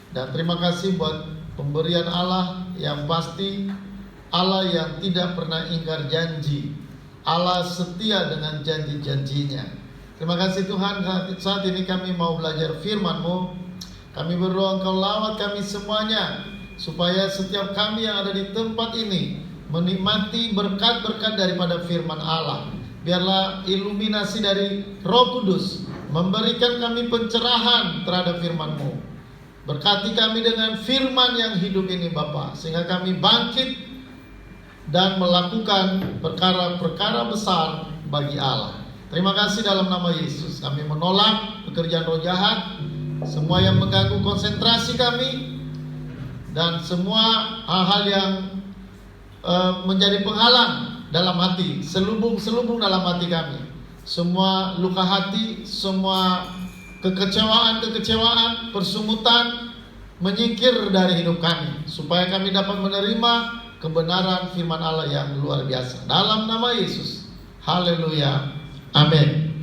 Dan terima kasih buat pemberian Allah yang pasti, Allah yang tidak pernah ingkar janji, Allah setia dengan janji-janjinya. Terima kasih Tuhan, saat ini kami mau belajar firman-Mu. Kami berdoa Engkau lawat kami semuanya, supaya setiap kami yang ada di tempat ini menikmati berkat-berkat daripada firman Allah. Biarlah iluminasi dari Roh Kudus memberikan kami pencerahan terhadap firman-Mu. Berkati kami dengan firman yang hidup ini Bapa, sehingga kami bangkit dan melakukan perkara-perkara besar bagi Allah. Terima kasih dalam nama Yesus. Kami menolak pekerjaan roh jahat, semua yang mengganggu konsentrasi kami, dan semua hal-hal yang menjadi penghalang dalam hati, selubung-selubung dalam hati kami. Semua luka hati, semua kekecewaan, persungutan menyingkir dari hidup kami, supaya kami dapat menerima kebenaran firman Allah yang luar biasa. Dalam nama Yesus. Haleluya. Amin.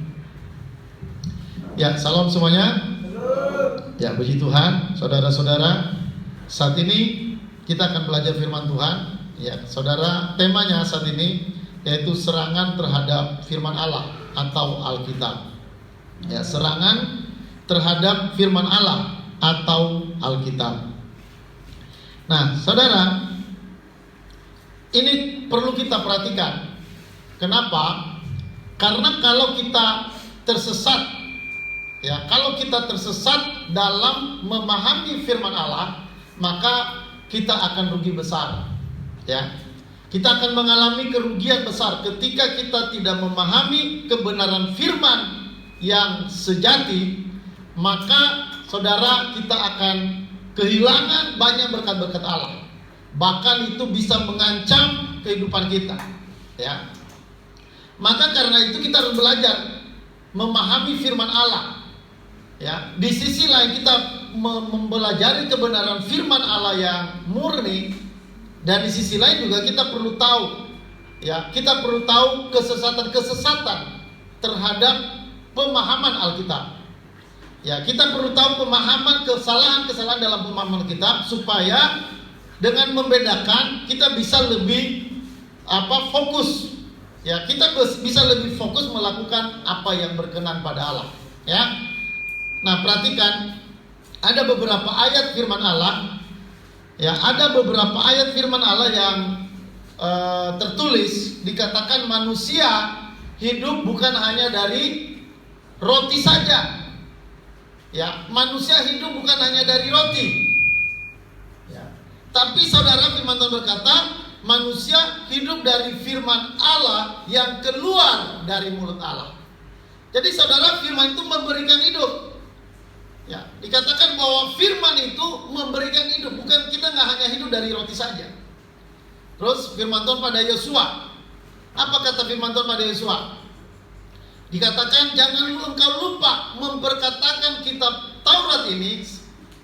Ya, salam semuanya. Ya, puji Tuhan, saudara-saudara. Saat ini kita akan belajar firman Tuhan. Ya, saudara, temanya saat ini yaitu serangan terhadap firman Allah atau Alkitab. Ya, serangan terhadap firman Allah atau Alkitab. Nah, saudara, ini perlu kita perhatikan. Kenapa? Karena kalau kita tersesat, ya, kalau kita tersesat dalam memahami firman Allah, maka kita akan rugi besar. Ya, kita akan mengalami kerugian besar ketika kita tidak memahami kebenaran firman yang sejati. Maka saudara, kita akan kehilangan banyak berkat-berkat Allah. Bahkan itu bisa mengancam kehidupan kita. Ya, maka karena itu kita harus belajar memahami firman Allah. Ya, di sisi lain kita mempelajari kebenaran firman Allah yang murni, dan di sisi lain juga kita perlu tahu, ya, kita perlu tahu kesesatan-kesesatan terhadap pemahaman Alkitab. Ya, kita perlu tahu pemahaman kesalahan-kesalahan dalam pemahaman Alkitab, supaya dengan membedakan kita bisa lebih fokus. Ya, kita bisa lebih fokus melakukan apa yang berkenan pada Allah. Ya. Nah, perhatikan, ada beberapa ayat firman Allah. Ya, ada beberapa ayat firman Allah yang tertulis, dikatakan manusia hidup bukan hanya dari roti saja. Ya, manusia hidup bukan hanya dari roti. Ya. Tapi saudara, firman Tuhan berkata, manusia hidup dari firman Allah yang keluar dari mulut Allah. Jadi saudara, firman itu memberikan hidup. Ya, dikatakan bahwa firman itu memberikan hidup. Bukan, kita nggak hanya hidup dari roti saja. Terus firman Tuhan pada Yosua. Apa kata firman Tuhan pada Yosua? Dikatakan, jangan engkau lupa memperkatakan kitab Taurat ini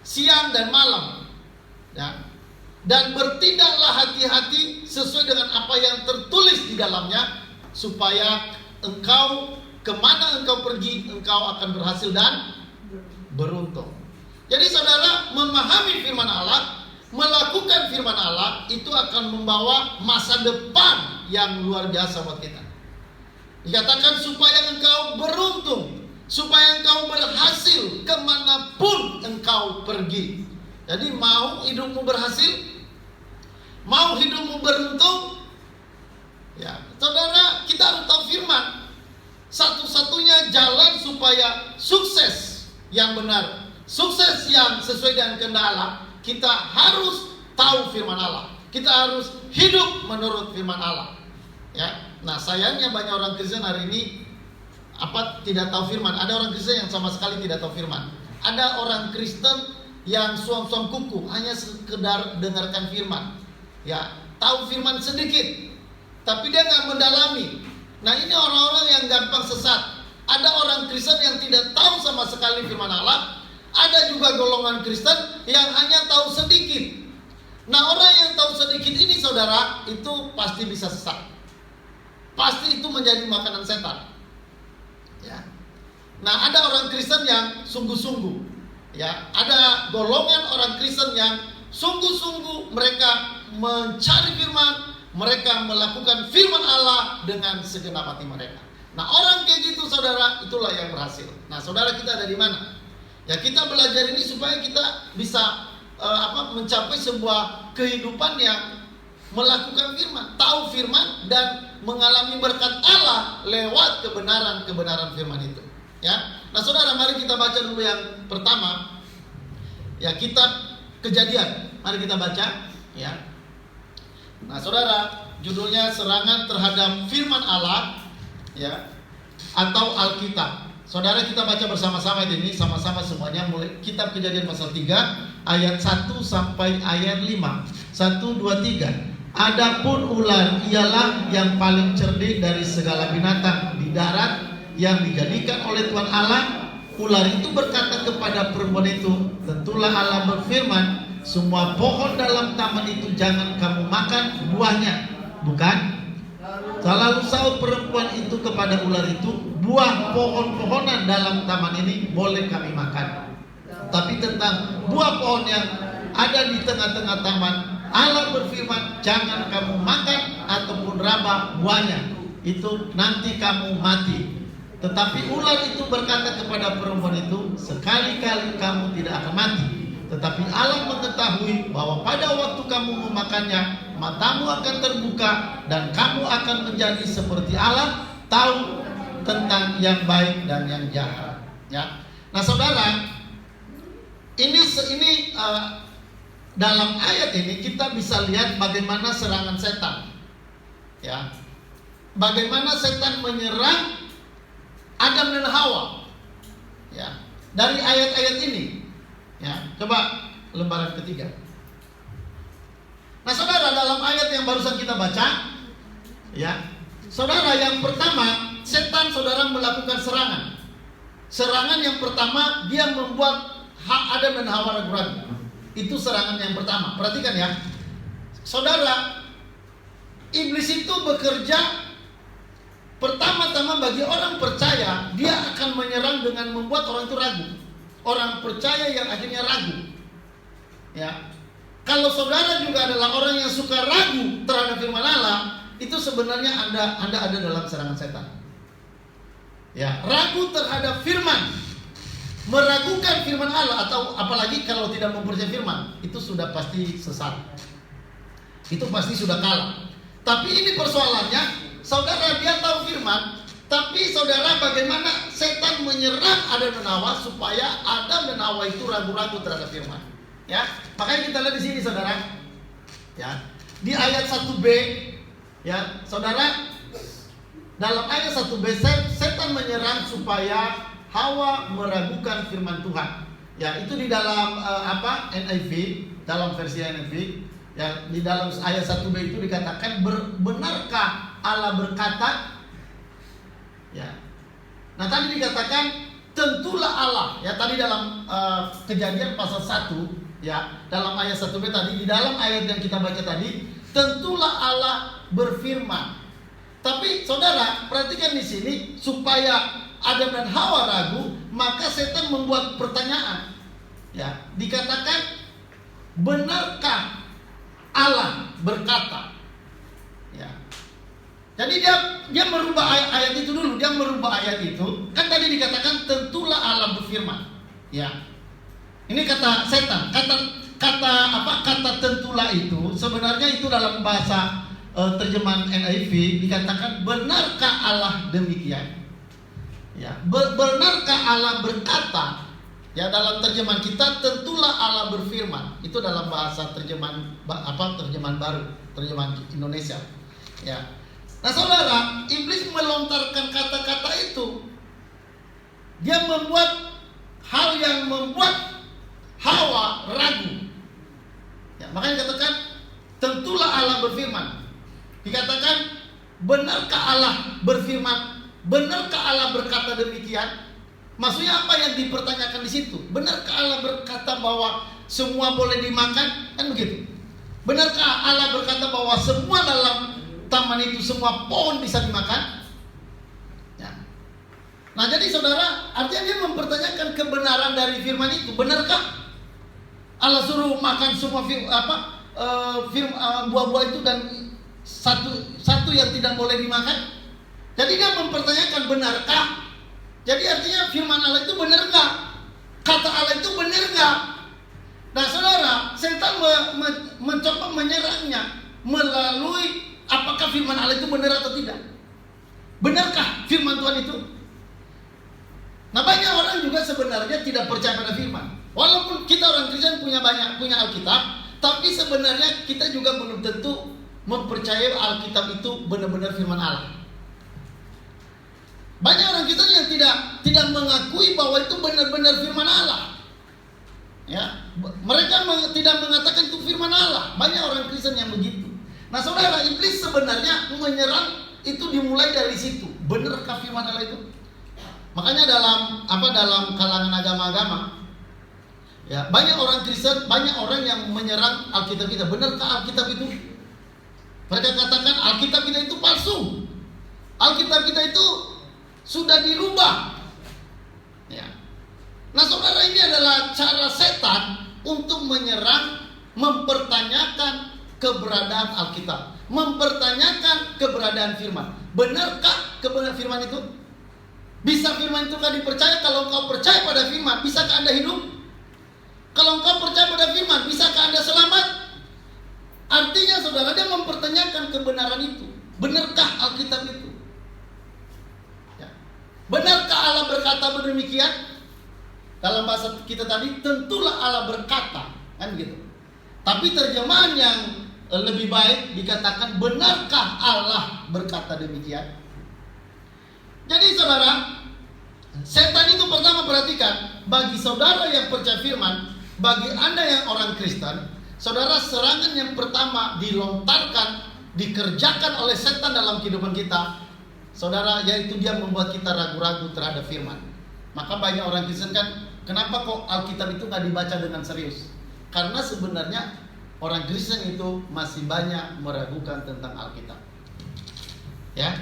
siang dan malam. Ya. Dan bertindaklah hati-hati sesuai dengan apa yang tertulis di dalamnya, supaya engkau, kemana engkau pergi, engkau akan berhasil dan beruntung. Jadi saudara, memahami firman Allah, melakukan firman Allah, itu akan membawa masa depan yang luar biasa buat kita. Dikatakan supaya engkau beruntung, supaya engkau berhasil kemanapun engkau pergi. Jadi mau hidupmu berhasil, mau hidupmu beruntung, ya saudara, kita harus tahu firman. Satu-satunya jalan supaya sukses yang benar, sukses yang sesuai dengan kehendak Allah, kita harus tahu firman Allah. Kita harus hidup menurut firman Allah. Ya, nah sayangnya banyak orang Kristen hari ini tidak tahu firman. Ada orang Kristen yang sama sekali tidak tahu firman. Ada orang Kristen yang suam-suam kuku, hanya sekedar dengarkan firman. Ya, tahu firman sedikit, tapi dia nggak mendalami. Nah, ini orang-orang yang gampang sesat. Ada orang Kristen yang tidak tahu sama sekali firman Allah. Ada juga golongan Kristen yang hanya tahu sedikit. Nah, orang yang tahu sedikit ini saudara, itu pasti bisa sesat. Pasti itu menjadi makanan setan. Ya. Nah, ada orang Kristen yang sungguh-sungguh. Ya, ada golongan orang Kristen yang sungguh-sungguh mereka mencari firman, mereka melakukan firman Allah dengan segenap hati mereka. Nah, orang kayak gitu saudara, itulah yang berhasil. Nah, saudara, kita ada di mana? Ya, kita belajar ini supaya kita bisa mencapai sebuah kehidupan yang melakukan firman, tahu firman dan mengalami berkat Allah lewat kebenaran firman itu. Ya. Nah, saudara, mari kita baca dulu yang pertama. Ya, kitab Kejadian. Mari kita baca, ya. Nah, saudara, judulnya serangan terhadap firman Allah, ya, atau Alkitab. Saudara, kita baca bersama-sama ini, sama-sama semuanya, mulai kitab Kejadian pasal 3 ayat 1 sampai ayat 5. 1 2 3. Adapun ular ialah yang paling cerdik dari segala binatang di darat yang dijadikan oleh Tuhan Allah. Ular itu berkata kepada perempuan itu, tentulah Allah berfirman, semua pohon dalam taman itu jangan kamu makan buahnya, bukan? Lalu sahut perempuan itu kepada ular itu, buah pohon-pohonan dalam taman ini boleh kami makan, tapi tentang buah pohon yang ada di tengah-tengah taman, Allah berfirman, jangan kamu makan ataupun raba buahnya, itu nanti kamu mati. Tetapi ular itu berkata kepada perempuan itu, sekali-kali kamu tidak akan mati. Tetapi Allah mengetahui bahwa pada waktu kamu memakannya, matamu akan terbuka dan kamu akan menjadi seperti Allah, tahu tentang yang baik dan yang jahat. Ya. Nah, saudara, ini dalam ayat ini kita bisa lihat bagaimana serangan setan. Ya. Bagaimana setan menyerang Adam dan Hawa. Ya. Dari ayat-ayat ini. Ya, coba lembaran ketiga. Nah, saudara, dalam ayat yang barusan kita baca, ya, saudara, yang pertama, setan saudara melakukan serangan. Serangan yang pertama, dia membuat Adam dan Hawa ragu-ragu. Itu serangan yang pertama. Perhatikan ya, saudara, iblis itu bekerja pertama-tama bagi orang percaya, dia akan menyerang dengan membuat orang itu ragu. Orang percaya yang akhirnya ragu. Ya. Kalau saudara juga adalah orang yang suka ragu terhadap firman Allah, itu sebenarnya Anda ada dalam serangan setan. Ya, ragu terhadap firman, meragukan firman Allah, atau apalagi kalau tidak mempercayai firman, itu sudah pasti sesat. Itu pasti sudah kalah. Tapi ini persoalannya, saudara, dia tahu firman, tapi saudara, bagaimana setan menyerang Adam dan Hawa supaya Adam dan Hawa itu ragu-ragu terhadap firman. Ya, makanya kita lihat di sini, saudara. Ya, di ayat 1b, ya, saudara, dalam ayat 1b setan menyerang supaya Hawa meragukan firman Tuhan. Ya, itu di dalam NIV, dalam versi NIV, ya, di dalam ayat 1b itu dikatakan, benarkah Allah berkata? Ya. Nah, tadi dikatakan tentulah Allah. Ya, tadi dalam Kejadian pasal 1, ya, dalam ayat 1b tadi, di dalam ayat yang kita baca tadi, tentulah Allah berfirman. Tapi saudara, perhatikan di sini, supaya Adam dan Hawa ragu, maka setan membuat pertanyaan. Ya, dikatakan, benarkah Allah berkata? Ya. Jadi dia merubah ayat itu dulu. Dia merubah ayat itu. Kan tadi dikatakan tentulah Allah berfirman. Ya. Ini kata setan. Kata tentulah itu sebenarnya itu dalam bahasa terjemahan NIV dikatakan, benarkah Allah demikian? Ya. Benarkah Allah berkata? Ya, dalam terjemahan kita tentulah Allah berfirman. Itu dalam bahasa terjemahan baru, terjemahan Indonesia. Ya. Nah, saudara, iblis melontarkan kata-kata itu. Dia membuat hal yang membuat Hawa ragu. Ya, makanya dikatakan tentulah Allah berfirman. Dikatakan, benarkah Allah berfirman? Benarkah Allah berkata demikian? Maksudnya apa yang dipertanyakan di situ? Benarkah Allah berkata bahwa semua boleh dimakan? Kan begitu. Benarkah Allah berkata bahwa semua dalam taman itu, semua pohon bisa dimakan? Ya. Nah, jadi saudara, artinya dia mempertanyakan kebenaran dari firman itu. Benarkah Allah suruh makan semua buah-buah itu dan satu yang tidak boleh dimakan? Jadi dia mempertanyakan benarkah? Jadi artinya firman Allah itu benar nggak? Kata Allah itu benar nggak? Nah saudara, setan mencoba menyerangnya melalui apakah firman Allah itu benar atau tidak. Benarkah firman Tuhan itu? Nah, banyak orang juga sebenarnya tidak percaya pada firman. Walaupun kita orang Kristen punya Alkitab, tapi sebenarnya kita juga belum tentu mempercayai Alkitab itu benar-benar firman Allah. Banyak orang Kristen yang tidak mengakui bahwa itu benar-benar firman Allah. Ya, mereka tidak mengatakan itu firman Allah. Banyak orang Kristen yang begitu. Nah, saudara, iblis sebenarnya menyerang itu dimulai dari situ. Benarkah firman Allah itu? Makanya dalam kalangan agama-agama, ya, banyak orang Kristen, banyak orang yang menyerang Alkitab kita. Benarkah Alkitab itu? Mereka katakan Alkitab kita itu palsu. Alkitab kita itu sudah dirubah. Ya. Nah, saudara, ini adalah cara setan untuk menyerang, mempertanyakan keberadaan Alkitab, mempertanyakan keberadaan firman. Benarkah kebenaran firman itu? Bisa firman itu kan dipercaya? Kalau engkau percaya pada firman, bisakah Anda hidup? Kalau engkau percaya pada firman, bisakah Anda selamat? Artinya saudara, dia mempertanyakan kebenaran itu. Benarkah Alkitab itu? Ya. Benarkah Allah berkata demikian? Dalam bahasa kita tadi, tentulah Allah berkata, kan gitu. Tapi terjemahan yang lebih baik dikatakan, benarkah Allah berkata demikian? Jadi saudara, setan itu pertama perhatikan, bagi saudara yang percaya firman, bagi Anda yang orang Kristen, saudara, serangan yang pertama dilontarkan, dikerjakan oleh setan dalam kehidupan kita, saudara, yaitu dia membuat kita ragu-ragu terhadap firman. Maka banyak orang Kristen kan, kenapa kok Alkitab itu gak dibaca dengan serius? Karena sebenarnya orang Kristen itu masih banyak meragukan tentang Alkitab. Ya,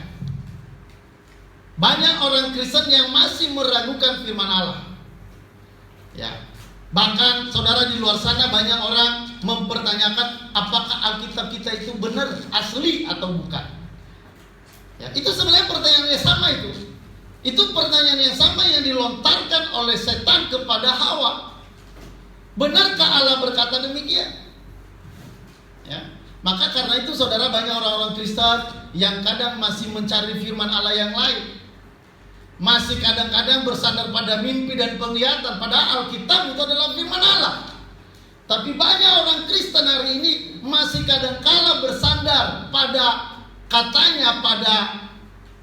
banyak orang Kristen yang masih meragukan firman Allah. Ya, bahkan saudara, di luar sana banyak orang mempertanyakan apakah Alkitab kita itu benar, asli atau bukan. Ya, itu sebenarnya pertanyaan yang sama itu. Itu pertanyaan yang sama yang dilontarkan oleh setan kepada Hawa. Benarkah Allah berkata demikian? Ya, maka karena itu saudara, banyak orang-orang Kristen yang kadang masih mencari firman Allah yang lain. Masih kadang-kadang bersandar pada mimpi dan penglihatan, padahal Alkitab itu adalah firman Allah. Tapi banyak orang Kristen hari ini masih kadang-kala bersandar pada katanya, pada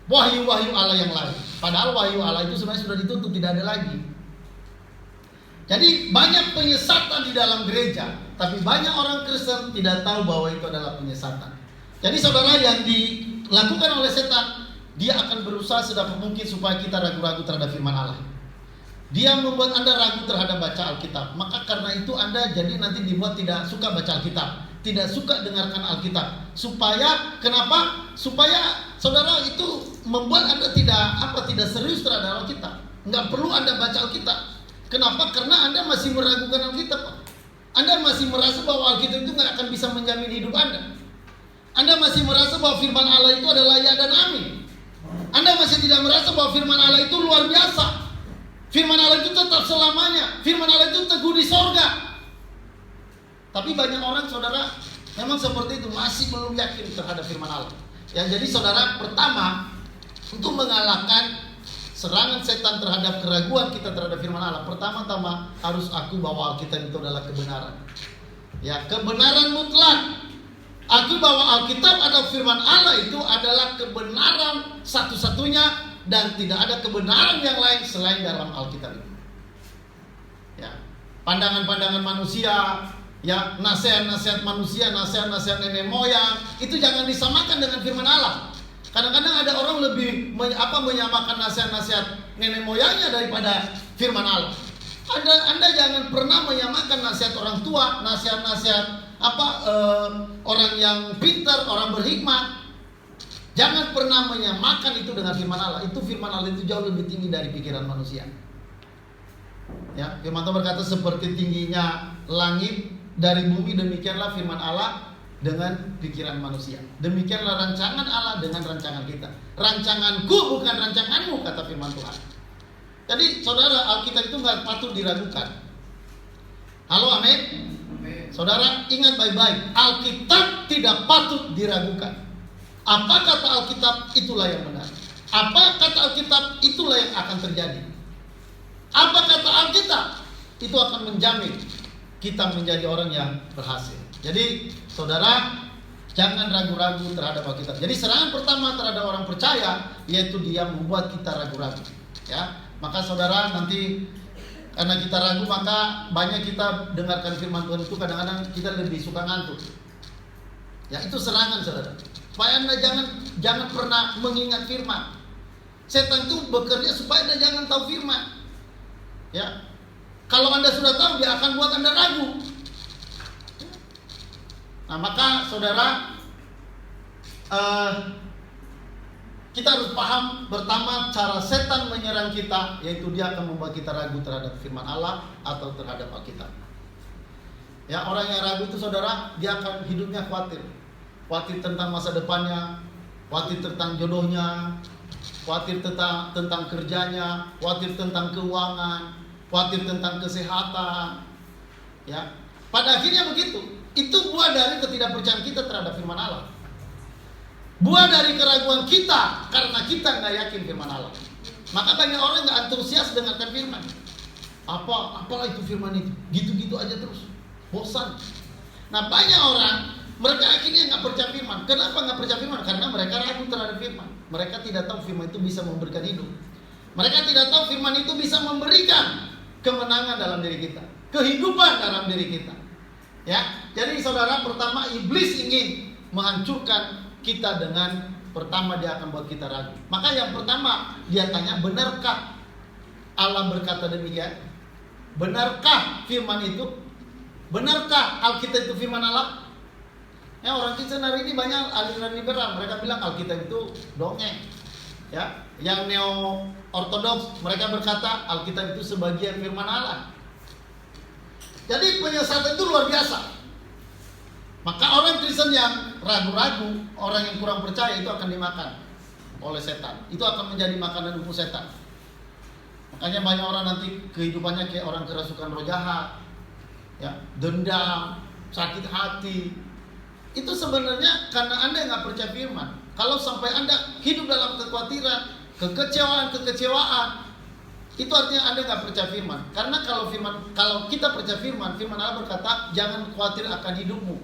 wahyu-wahyu Allah yang lain. Padahal wahyu Allah itu sebenarnya sudah ditutup, tidak ada lagi. Jadi banyak penyesatan di dalam gereja, tapi banyak orang Kristen tidak tahu bahwa itu adalah penyesatan. Jadi saudara, yang dilakukan oleh setan, dia akan berusaha sedapat mungkin supaya kita ragu-ragu terhadap firman Allah. Dia membuat Anda ragu terhadap baca Alkitab. Maka karena itu Anda jadi nanti dibuat tidak suka baca Alkitab, tidak suka dengarkan Alkitab. Supaya kenapa? Supaya saudara itu membuat Anda tidak serius terhadap Alkitab. Enggak perlu Anda baca Alkitab. Kenapa? Karena Anda masih meragukan Alkitab. Anda masih merasa bahwa Alkitab itu nggak akan bisa menjamin hidup Anda. Anda masih merasa bahwa firman Allah itu adalah ya dan amin. Anda masih tidak merasa bahwa firman Allah itu luar biasa. Firman Allah itu tetap selamanya. Firman Allah itu teguh di sorga. Tapi banyak orang saudara memang seperti itu, masih belum yakin terhadap firman Allah. Ya, jadi saudara, pertama, untuk mengalahkan serangan setan terhadap keraguan kita terhadap firman Allah, pertama-tama harus aku bahwa Alkitab itu adalah kebenaran. Ya, kebenaran mutlak. Aku bahwa Alkitab atau firman Allah itu adalah kebenaran satu-satunya, dan tidak ada kebenaran yang lain selain dalam Alkitab itu. Ya, pandangan-pandangan manusia, ya, nasihat-nasihat manusia, nasihat-nasihat nenek moyang, itu jangan disamakan dengan firman Allah. Kadang-kadang ada orang lebih menyamakan nasihat-nasihat nenek moyangnya daripada firman Allah. Anda jangan pernah menyamakan nasihat orang tua, nasihat-nasihat orang yang pintar, orang berhikmat. Jangan pernah menyamakan itu dengan firman Allah. Itu firman Allah itu jauh lebih tinggi dari pikiran manusia. Ya, firman Tuhan berkata seperti tingginya langit dari bumi, demikianlah firman Allah dengan pikiran manusia. Demikianlah rancangan Allah dengan rancangan kita. Rancanganku bukan rancanganmu, kata firman Tuhan. Jadi saudara, Alkitab itu nggak patut diragukan. Halo, amin. Saudara, ingat baik-baik, Alkitab tidak patut diragukan. Apa kata Alkitab, itulah yang benar. Apa kata Alkitab, itulah yang akan terjadi. Apa kata Alkitab, itu akan menjamin kita menjadi orang yang berhasil. Jadi saudara, jangan ragu-ragu terhadap Alkitab. Jadi serangan pertama terhadap orang percaya, yaitu dia membuat kita ragu-ragu. Ya, maka saudara, nanti karena kita ragu, maka banyak kita dengarkan firman Tuhan itu kadang-kadang kita lebih suka ngantuk. Ya, itu serangan saudara. Supaya Anda jangan pernah mengingat firman. Setan itu bekerja supaya Anda jangan tahu firman. Ya, kalau Anda sudah tahu, dia akan buat Anda ragu. Nah, maka saudara, kita harus paham pertama cara setan menyerang kita, yaitu dia akan membuat kita ragu terhadap firman Allah atau terhadap Alkitab. Ya, orang yang ragu itu saudara, dia akan hidupnya khawatir. Khawatir tentang masa depannya, khawatir tentang jodohnya, khawatir tentang kerjanya, khawatir tentang keuangan, khawatir tentang kesehatan. Ya, pada akhirnya begitu. Itu buah dari ketidakpercayaan kita terhadap firman Allah. Buah dari keraguan kita karena kita nggak yakin firman Allah. Maka banyak orang nggak antusias dengarkan firman. Apalah itu firman itu, gitu-gitu aja terus, bosan. Nah, banyak orang, mereka akhirnya nggak percaya firman. Kenapa nggak percaya firman? Karena mereka ragu terhadap firman. Mereka tidak tahu firman itu bisa memberikan hidup. Mereka tidak tahu firman itu bisa memberikan kemenangan dalam diri kita, kehidupan dalam diri kita. Ya, jadi saudara, pertama iblis ingin menghancurkan kita dengan pertama dia akan buat kita ragu. Maka yang pertama dia tanya, benarkah Allah berkata demikian? Benarkah firman itu? Benarkah Alkitab itu firman Allah? Ya, orang Kristen hari ini banyak aliran liberal, mereka bilang Alkitab itu dongeng. Ya, yang neo ortodoks mereka berkata Alkitab itu sebagian firman Allah. Jadi penyesatan itu luar biasa. Maka orang Kristen yang ragu-ragu, orang yang kurang percaya itu akan dimakan oleh setan. Itu akan menjadi makanan umum setan. Makanya banyak orang nanti kehidupannya kayak orang kerasukan roh jahat, ya, dendam, sakit hati. Itu sebenarnya karena Anda nggak percaya firman. Kalau sampai Anda hidup dalam kekhawatiran, kekecewaan, itu artinya Anda nggak percaya firman. Karena kalau kita percaya firman Allah berkata, jangan khawatir akan hidupmu.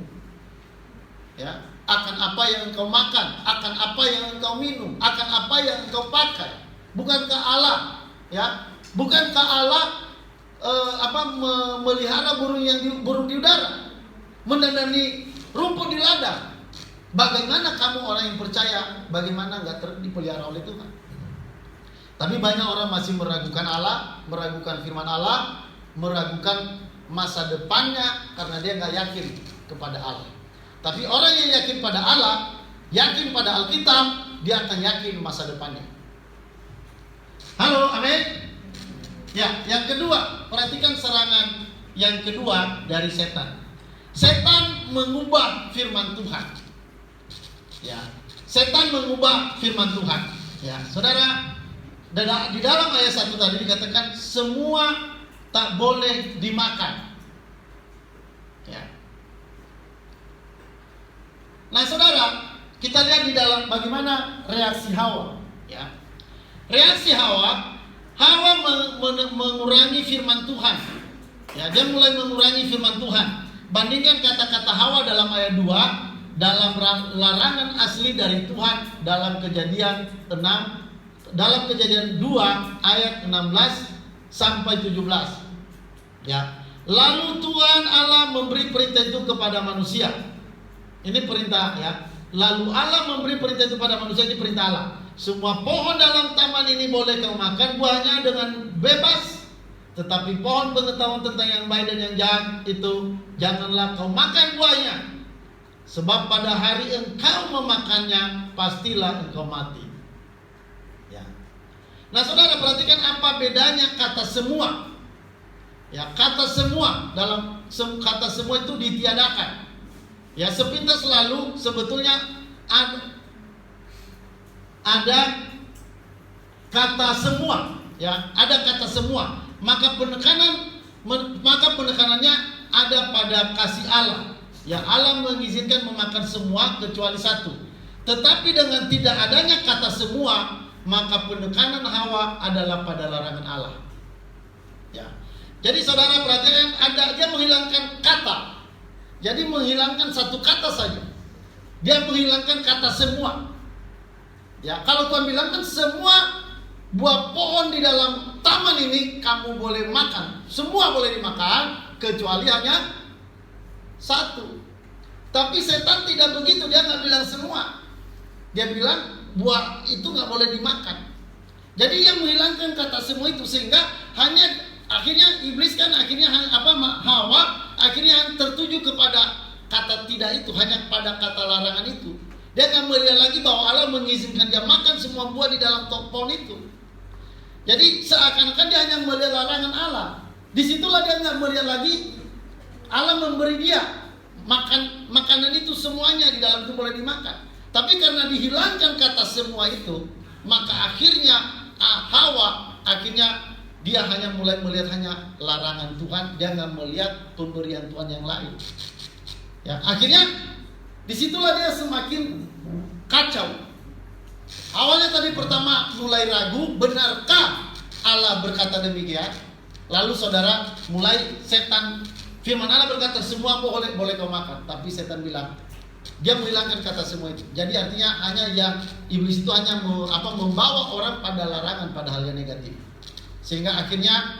Ya, akan apa yang engkau makan, akan apa yang engkau minum, akan apa yang engkau pakai. Bukankah Allah, ya, bukankah Allah melihara burung di udara, mendandani rumput di ladang? Bagaimana kamu orang yang percaya, bagaimana nggak dipelihara oleh Tuhan? Tapi banyak orang masih meragukan Allah, meragukan firman Allah, meragukan masa depannya karena dia nggak yakin kepada Allah. Tapi orang yang yakin pada Allah, yakin pada Alkitab, dia akan yakin masa depannya. Halo, amin. Ya, yang kedua, perhatikan serangan yang kedua dari setan. Setan mengubah firman Tuhan. Ya, setan mengubah firman Tuhan. Ya, saudara, di dalam ayat 1 tadi dikatakan semua tak boleh dimakan. Ya. Nah, saudara, kita lihat di dalam bagaimana reaksi Hawa. Ya. Reaksi Hawa mengurangi firman Tuhan. Ya, dia mulai mengurangi firman Tuhan. Bandingkan kata-kata Hawa dalam ayat 2 dalam larangan asli dari Tuhan dalam Kejadian 2 ayat 16 sampai 17. Ya. Lalu Tuhan Allah memberi perintah itu kepada manusia. Ini perintah, ya. Lalu Allah memberi perintah itu pada manusia, ini perintah Allah. Semua pohon dalam taman ini boleh kau makan buahnya dengan bebas, tetapi pohon pengetahuan tentang yang baik dan yang jahat itu janganlah kau makan buahnya. sebab pada hari engkau memakannya pastilah engkau mati. Ya. Nah, saudara perhatikan apa bedanya kata semua. Ya, kata semua, dalam kata semua itu ditiadakan. Ya, sepintas lalu sebetulnya ada kata semua, ya, ada kata semua. Maka penekanannya ada pada kasih Allah. Ya, Allah mengizinkan memakan semua kecuali satu. Tetapi dengan tidak adanya kata semua, maka penekanan Hawa adalah pada larangan Allah. Ya. Jadi saudara perhatikan, dia menghilangkan kata. Jadi menghilangkan satu kata saja. Dia menghilangkan kata semua. Ya, kalau Tuhan bilang kan semua buah pohon di dalam taman ini kamu boleh makan. Semua boleh dimakan kecuali hanya satu. Tapi setan tidak begitu, dia nggak bilang semua. Dia bilang buah itu nggak boleh dimakan. Jadi dia menghilangkan kata semua itu sehingga akhirnya iblis kan Hawa akhirnya tertuju kepada kata tidak itu, hanya pada kata larangan itu. Dia nggak melihat lagi bahwa Allah mengizinkan dia makan semua buah di dalam pohon itu. Jadi seakan-akan dia hanya melihat larangan Allah. Disitulah dia nggak melihat lagi Allah memberi dia makanan itu semuanya di dalam itu boleh dimakan. Tapi karena dihilangkan kata semua itu, maka akhirnya Hawa dia hanya mulai melihat hanya larangan Tuhan, dia nggak melihat pemberian Tuhan yang lain. Ya, akhirnya disitulah dia semakin kacau. Awalnya tadi pertama mulai ragu, benarkah Allah berkata demikian? Lalu saudara mulai setan, firman Allah berkata semua boleh kau makan, tapi setan bilang, dia menghilangkan kata semua itu. Jadi artinya hanya yang iblis itu hanya membawa orang pada larangan, pada hal yang negatif. Sehingga akhirnya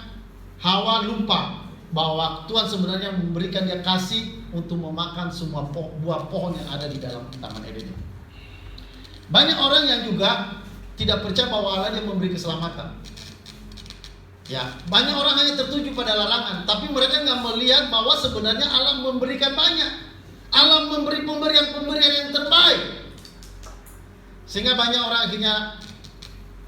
Hawa lupa bahwa Tuhan sebenarnya memberikan dia kasih untuk memakan semua buah pohon yang ada di dalam Taman Eden. Banyak orang yang juga tidak percaya bahwa Allah yang memberi keselamatan. Ya, banyak orang hanya tertuju pada larangan, tapi mereka nggak melihat bahwa sebenarnya Allah memberikan banyak. Allah memberi pemberian yang terbaik. Sehingga banyak orang akhirnya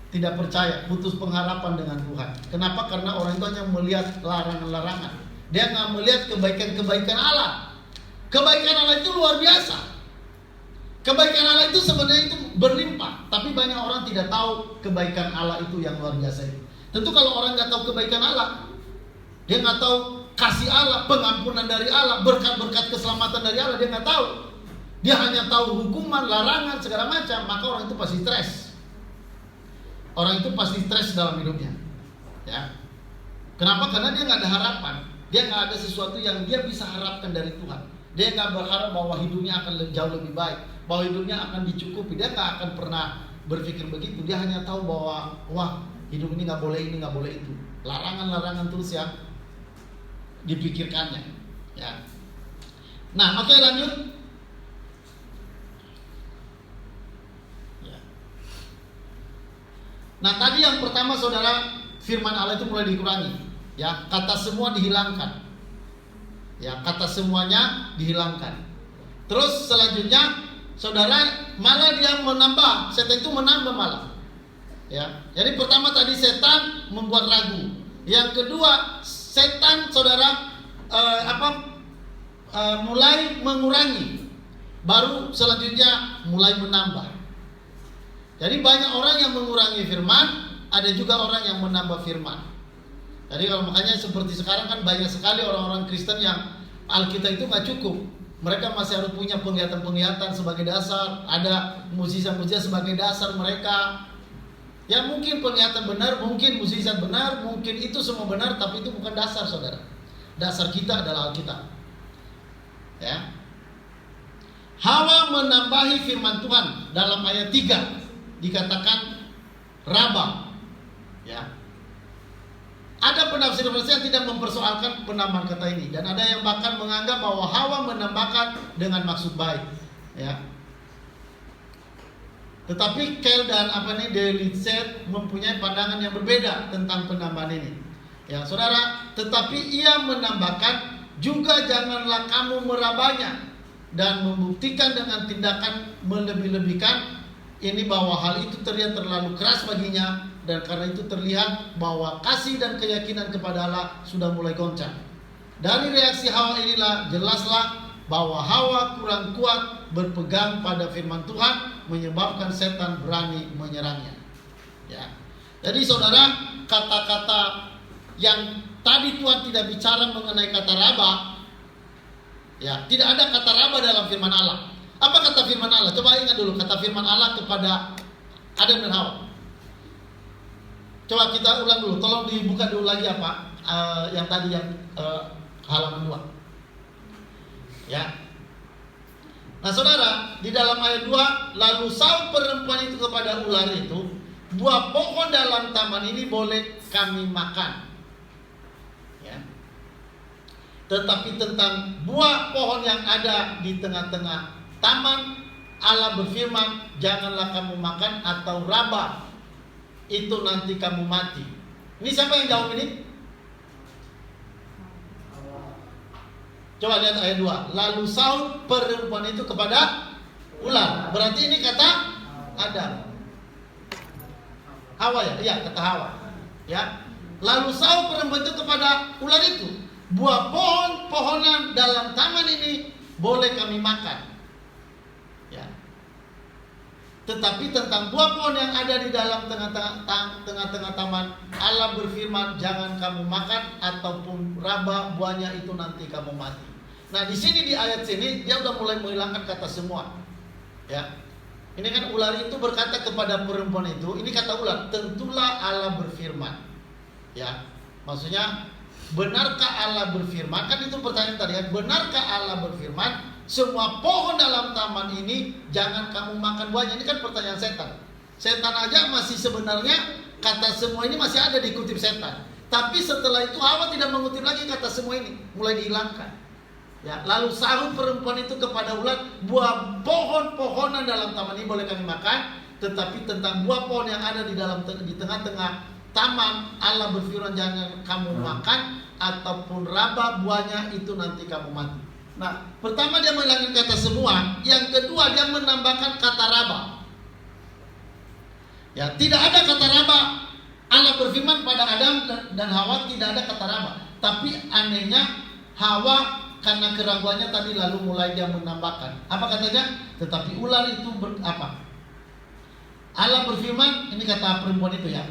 tidak percaya, putus pengharapan dengan Tuhan. Kenapa? Karena orang itu hanya melihat larangan-larangan. Dia nggak melihat kebaikan-kebaikan Allah. Kebaikan Allah itu luar biasa. Kebaikan Allah itu sebenarnya itu berlimpah. Tapi banyak orang tidak tahu kebaikan Allah itu yang luar biasa itu. Tentu kalau orang nggak tahu kebaikan Allah, dia nggak tahu kasih Allah, pengampunan dari Allah, berkat-berkat keselamatan dari Allah, dia nggak tahu. Dia hanya tahu hukuman, larangan, segala macam. Maka orang itu pasti stres. Orang itu pasti stres dalam hidupnya. Ya. Kenapa? Karena dia nggak ada harapan. Dia nggak ada sesuatu yang dia bisa harapkan dari Tuhan. Dia nggak berharap bahwa hidupnya akan jauh lebih baik, bahwa hidupnya akan dicukupi. Dia nggak akan pernah berpikir begitu. Dia hanya tahu bahwa hidup ini nggak boleh ini, nggak boleh itu. Larangan-larangan terus yang dipikirkannya. Ya. Nah, oke, lanjut. Ya. Nah, tadi yang pertama saudara, firman Allah itu mulai dikurangi. Ya, kata semua dihilangkan. Ya, kata semuanya dihilangkan. Terus selanjutnya saudara, malah dia menambah, setan itu menambah malah. Ya. Jadi pertama tadi setan membuat ragu. Yang kedua, setan saudara mulai mengurangi. Baru selanjutnya mulai menambah. Jadi banyak orang yang mengurangi firman, ada juga orang yang menambah firman. Jadi kalau makanya seperti sekarang kan banyak sekali orang-orang Kristen yang Alkitab itu nggak cukup. Mereka masih harus punya penglihatan-penglihatan sebagai dasar, ada mukjizat-mukjizat sebagai dasar mereka. Ya mungkin penglihatan benar, mungkin mukjizat benar, mungkin itu semua benar, tapi itu bukan dasar saudara. Dasar kita adalah Alkitab. Ya. Hawa menambahi firman Tuhan dalam ayat 3 dikatakan Raba. Ya. Ada penafsir-penafsir yang tidak mempersoalkan penambahan kata ini, dan ada yang bahkan menganggap bahwa Hawa menambahkan dengan maksud baik. Ya. Tetapi Kel dan Delitzet mempunyai pandangan yang berbeda tentang penambahan ini. Ya, saudara, tetapi ia menambahkan juga janganlah kamu merabanya dan membuktikan dengan tindakan melebih-lebihkan ini bahwa hal itu terlihat terlalu keras baginya, dan karena itu terlihat bahwa kasih dan keyakinan kepada Allah sudah mulai goncang. Dari reaksi Hawa inilah jelaslah bahwa Hawa kurang kuat berpegang pada firman Tuhan, menyebabkan setan berani menyerangnya. Ya. Jadi saudara, kata-kata yang tadi Tuhan tidak bicara mengenai kata raba, ya, tidak ada kata raba dalam firman Allah. Apa kata firman Allah? Coba ingat dulu kata firman Allah kepada Adam dan Hawa. Coba kita ulang dulu. Tolong dibuka dulu lagi apa yang tadi yang halaman 2. Ya. Nah saudara, di dalam ayat 2, lalu sahut perempuan itu kepada ular itu, buah pohon dalam taman ini boleh kami makan. Ya. Tetapi tentang buah pohon yang ada di tengah-tengah taman, Allah berfirman, janganlah kamu makan atau raba, itu nanti kamu mati. Ini siapa yang jawab ini? Coba lihat ayat 2. Lalu sahut perempuan itu kepada ular. Berarti ini kata Adam. Hawa ya? Iya, kata Hawa. Ya. Lalu sahut perempuan itu kepada ular itu, buah pohonan dalam taman ini boleh kami makan. Ya. Tetapi tentang buah pohon yang ada di dalam tengah-tengah taman, Allah berfirman, jangan kamu makan ataupun raba buahnya, itu nanti kamu mati. Nah, di sini, di ayat sini dia udah mulai menghilangkan kata semua. Ya. Ini kan ular itu berkata kepada perempuan itu, ini kata ular, tentulah Allah berfirman. Ya. Maksudnya, benarkah Allah berfirman? Kan itu pertanyaan tadi kan, benarkah Allah berfirman? Semua pohon dalam taman ini jangan kamu makan buahnya. Ini kan pertanyaan setan. Setan aja masih sebenarnya kata semua ini masih ada di kutip setan. Tapi setelah itu Hawa tidak mengutip lagi kata semua ini, mulai dihilangkan. Ya, lalu sahut perempuan itu kepada ular, buah pohon-pohonan dalam taman ini boleh kami makan, tetapi tentang buah pohon yang ada di tengah-tengah taman, Allah berfirman jangan kamu makan ataupun raba buahnya, itu nanti kamu mati. Nah, pertama dia menghilangkan kata semua, yang kedua dia menambahkan kata raba. Ya, tidak ada kata raba. Allah berfirman pada Adam dan Hawa tidak ada kata raba. Tapi anehnya Hawa karena keraguannya tadi lalu mulai dia menambahkan. Apa katanya? Tetapi ular itu apa? Allah berfirman, ini kata perempuan itu ya,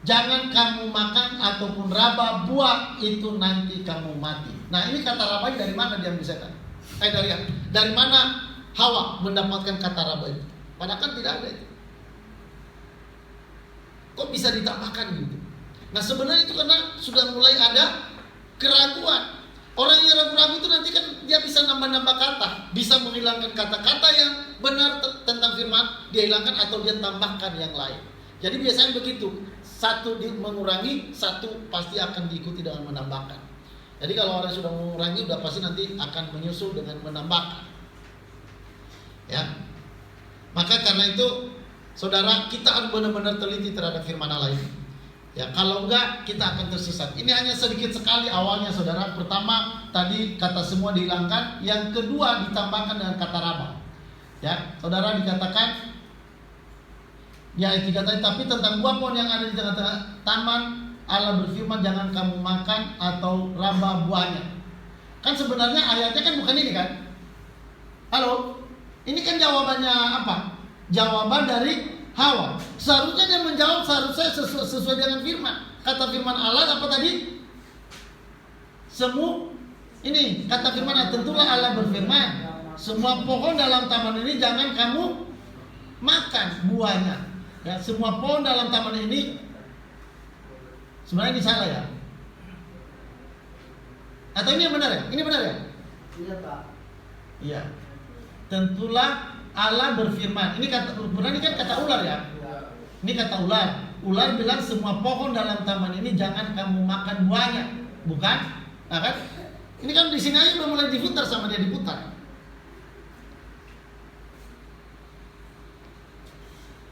jangan kamu makan ataupun raba buah, itu nanti kamu mati. Nah, ini kata raba dari mana dia bisa kan? Dari mana Hawa mendapatkan kata raba itu? Padahal kan tidak ada itu. Kok bisa ditambahkan gitu? Nah, sebenarnya itu karena sudah mulai ada keraguan. Orang yang ragu-ragu itu nanti kan dia bisa nambah-nambah kata, bisa menghilangkan kata-kata yang benar tentang firman, dia hilangkan atau dia tambahkan yang lain. Jadi biasanya begitu, satu mengurangi, satu pasti akan diikuti dengan menambahkan. Jadi kalau orang sudah mengurangi, udah pasti nanti akan menyusul dengan menambahkan. Ya, maka karena itu, saudara, kita harus benar-benar teliti terhadap firman Allah ini. Ya, kalau enggak kita akan tersesat. Ini hanya sedikit sekali awalnya, saudara. Pertama tadi kata semua dihilangkan, yang kedua ditambahkan dengan kata raba. Ya, saudara, dikatakan ya ayat 3 tadi, tapi tentang buah pohon yang ada di tengah-tengah taman, Allah berfirman jangan kamu makan atau raba buahnya. Kan sebenarnya ayatnya kan bukan ini kan? Halo, ini kan jawabannya apa? Jawaban dari Hawa. Seharusnya dia menjawab seharusnya sesuai dengan firman. Kata firman Allah apa tadi? Ini kata firman Allah, tentulah Allah berfirman, semua pohon dalam taman ini jangan kamu makan buahnya. Ya, semua pohon dalam taman ini, sebenarnya ini salah ya? Atau ini yang benar ya? Ini benar ya? Iya Pak. Iya. Tentulah Allah berfirman. Ini kata, ini kan kata ular ya? Ini kata ular. Ular bilang semua pohon dalam taman ini jangan kamu makan buahnya, bukan? Nah kan? Ini kan di sini aja udah mulai diputar sama dia diputar.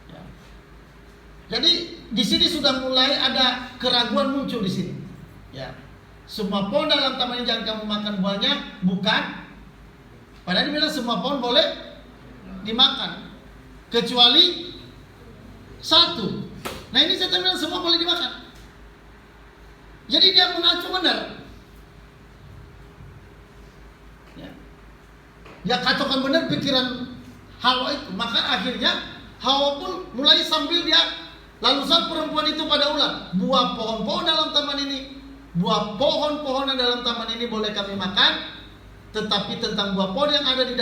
Ya. Jadi di sini sudah mulai ada keraguan muncul di sini. Ya. Semua pohon dalam taman ini jangan kamu makan buahnya, bukan? Padahal dibilang semua pohon boleh dimakan kecuali satu. Nah ini setan bilang semua boleh dimakan. Jadi dia mengacu benar. Ya katakan benar pikiran Hawa itu. Maka akhirnya Hawa pun mulai sambil dia lalu saat perempuan itu pada ular, buah pohon-pohon dalam taman ini, buah pohon-pohonan dalam taman ini boleh kami makan, tetapi tentang buah pohon yang ada di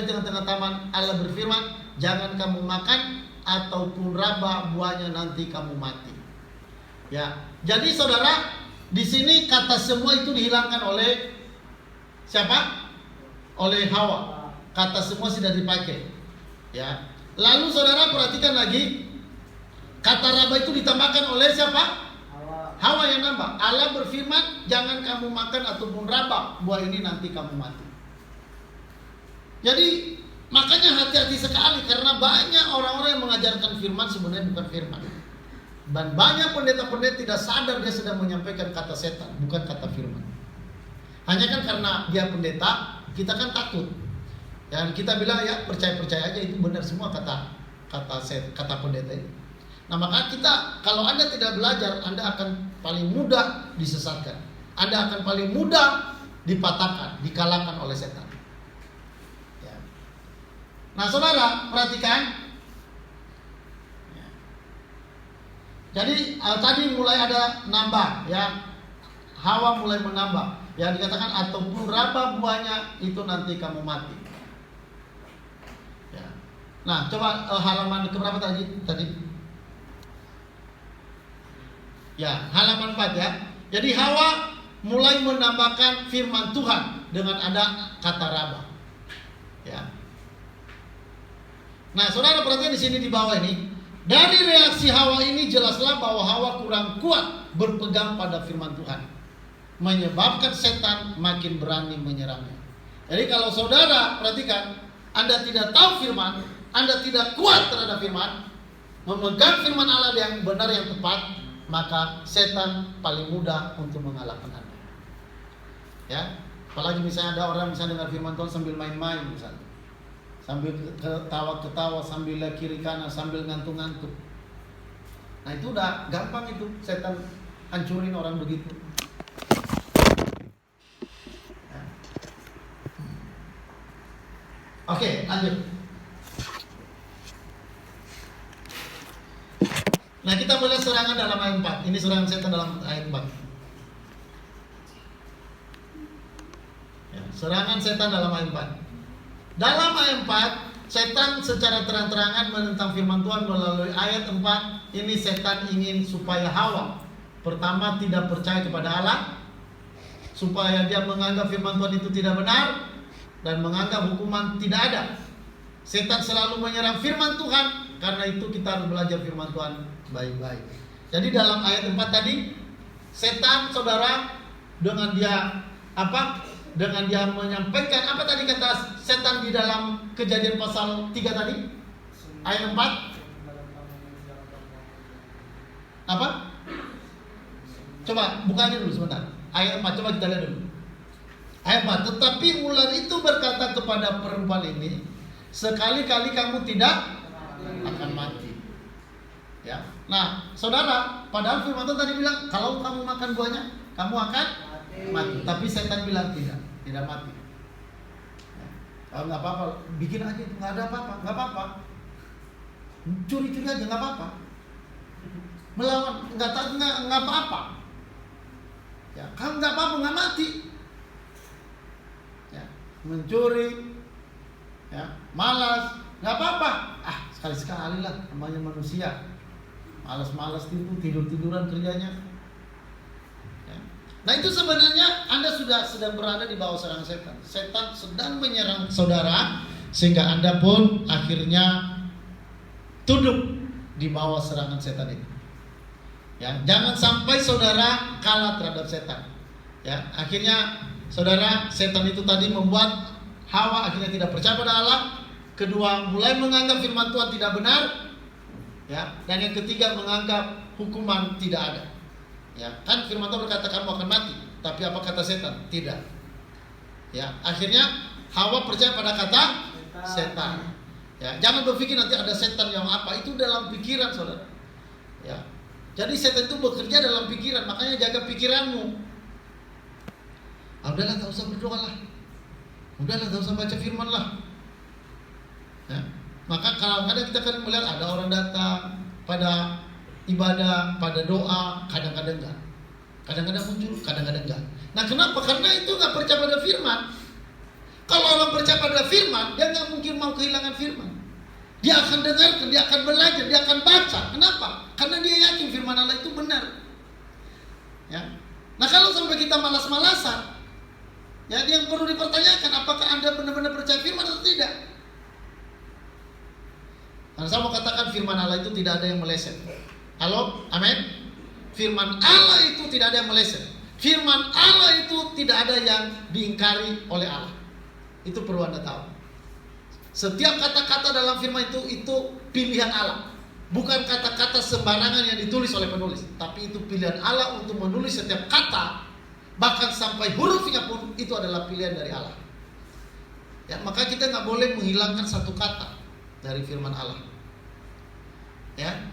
tengah-tengah taman, Allah berfirman, jangan kamu makan ataupun raba buahnya, nanti kamu mati. Ya, jadi saudara, di sini kata semua itu dihilangkan oleh siapa? Oleh Hawa. Kata semua sudah dipakai. Ya. Lalu saudara perhatikan lagi, kata raba itu ditambahkan oleh siapa? Hawa yang nambah. Allah berfirman, jangan kamu makan ataupun raba buah ini, nanti kamu mati. Jadi makanya hati-hati sekali, karena banyak orang-orang yang mengajarkan firman sebenarnya bukan firman. Dan banyak pendeta-pendeta tidak sadar dia sedang menyampaikan kata setan, bukan kata firman. Hanya kan karena dia pendeta, kita kan takut. Dan kita bilang ya percaya-percaya aja, itu benar semua kata pendeta itu. Nah maka kita, kalau Anda tidak belajar, Anda akan paling mudah disesatkan. Anda akan paling mudah dipatahkan, dikalahkan oleh setan. Ya. Nah saudara, perhatikan. Ya. Jadi tadi mulai ada nambah, ya. Hawa mulai menambah. Ya dikatakan ataupun raba buahnya, itu nanti kamu mati. Ya. Nah coba halaman keberapa tadi? Ya, halaman 4 ya. Jadi Hawa mulai menambahkan firman Tuhan dengan ada kata raba. Ya. Nah, saudara perhatikan di sini di bawah ini. Dari reaksi Hawa ini jelaslah bahwa Hawa kurang kuat berpegang pada firman Tuhan, menyebabkan setan makin berani menyerangnya. Jadi kalau saudara perhatikan, Anda tidak tahu firman, Anda tidak kuat terhadap firman, memegang firman Allah yang benar yang tepat, maka setan paling mudah untuk mengalahkan Anda. Ya, apalagi misalnya ada orang misalnya dengar firman Tuhan sambil main-main misalnya, sambil ketawa-ketawa, sambil kiri kanan, sambil ngantuk-ngantuk. Nah itu udah gampang itu setan hancurin orang begitu. Ya. Oke, lanjut. Nah kita melihat serangan dalam ayat 4. Ini serangan setan dalam ayat 4. Ya, serangan setan dalam ayat 4. Dalam ayat 4, setan secara terang-terangan menentang firman Tuhan melalui ayat 4. Ini setan ingin supaya Hawa pertama tidak percaya kepada Allah, supaya dia menganggap firman Tuhan itu tidak benar, dan menganggap hukuman tidak ada. Setan selalu menyerang firman Tuhan. Karena itu kita harus belajar firman Tuhan baik-baik. Jadi dalam ayat 4 tadi, setan saudara dengan dia apa? Dengan dia menyampaikan apa tadi kata setan di dalam Kejadian pasal 3 tadi? Ayat 4. Apa? Coba buka aja dulu sebentar. Ayat 4 coba kita lihat dulu. Ayat 4, tetapi ular itu berkata kepada perempuan ini, sekali-kali kamu tidak akan mati. Ya. Nah, saudara, padahal firman Tuhan tadi bilang kalau kamu makan buahnya, kamu akan mati. Tapi setan bilang tidak mati. Ya. Kalau nggak apa-apa, bikin aja, nggak ada apa-apa, nggak apa-apa. Curi-curi aja nggak apa-apa. Melawan nggak apa-apa. Ya, kamu nggak apa-apa, nggak mati. Ya, mencuri, ya, malas, nggak apa-apa. Sekali-sekali lah, namanya manusia. Malas-malas tidur-tiduran kerjanya. Ya. Nah itu sebenarnya Anda sedang berada di bawah serangan setan. Setan sedang menyerang saudara, sehingga Anda pun akhirnya tunduk di bawah serangan setan itu. Ya, jangan sampai saudara kalah terhadap setan. Ya, akhirnya saudara, setan itu tadi membuat Hawa akhirnya tidak percaya pada Allah. Kedua, mulai menganggap firman Tuhan tidak benar, ya. Dan yang ketiga, menganggap hukuman tidak ada. Ya, kan firman Tuhan berkata kamu akan mati, tapi apa kata setan? Tidak. Ya, akhirnya Hawa percaya pada kata setan. Ya, jangan berpikir nanti ada setan yang apa, itu dalam pikiran, saudara. Ya. Jadi setan itu bekerja dalam pikiran, makanya jaga pikiranmu. Udahlah, tak usah berdoa lah. Udahlah, tak usah baca firman lah. Ya. Maka kadang-kadang kita kan melihat ada orang datang pada ibadah, pada doa, kadang-kadang enggak. Kadang-kadang muncul, kadang-kadang enggak. Nah, kenapa? Karena itu enggak percaya pada firman. Kalau orang percaya pada firman, dia enggak mungkin mau kehilangan firman. Dia akan dengarkan, dia akan belajar, dia akan baca. Kenapa? Karena dia yakin firman Allah itu benar. Ya. Nah, kalau sampai kita malas-malasan, ya, yang perlu dipertanyakan, apakah Anda benar-benar percaya firman atau tidak? Karena saya mau katakan firman Allah itu tidak ada yang meleset. Halo, amin. Firman Allah itu tidak ada yang meleset. Firman Allah itu tidak ada yang diingkari oleh Allah. Itu perlu Anda tahu. Setiap kata-kata dalam firman itu pilihan Allah. Bukan kata-kata sembarangan yang ditulis oleh penulis, tapi itu pilihan Allah untuk menulis setiap kata, bahkan sampai hurufnya pun itu adalah pilihan dari Allah. Ya, maka kita nggak boleh menghilangkan satu kata dari firman Allah. Ya.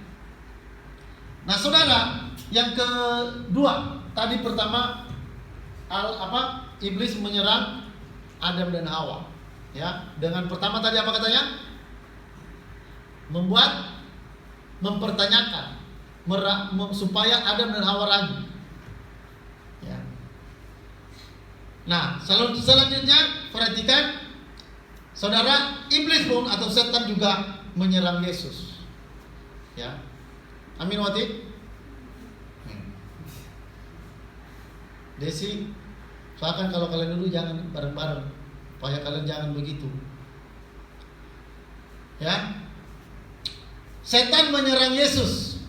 Nah, saudara, yang kedua, tadi pertama iblis menyerang Adam dan Hawa. Ya, dengan pertama tadi apa katanya? Mempertanyakan supaya Adam dan Hawa ragu. Ya. Nah, selanjutnya perhatikan, saudara, iblis pun atau setan juga menyerang Yesus. Ya. Amin wati. Desi, soalnya kalau kalian dulu jangan bareng-bareng, supaya kalian jangan begitu. Ya. Setan menyerang Yesus.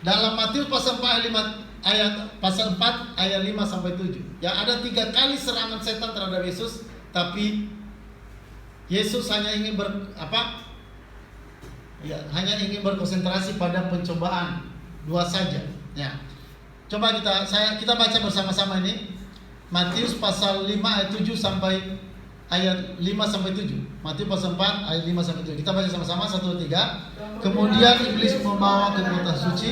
Dalam Matius pasal 4 ayat 5 sampai 7. Ya, ada 3 kali serangan setan terhadap Yesus, tapi Yesus hanya ingin hanya ingin berkonsentrasi pada pencobaan 2 saja. Ya. Coba kita baca bersama-sama ini. Matius pasal 5 ayat 7 sampai ayat 5 sampai 7. Matius pasal 4 ayat 5 sampai 7. Kita baca sama-sama 1 2 3. Kemudian iblis membawa ke kota suci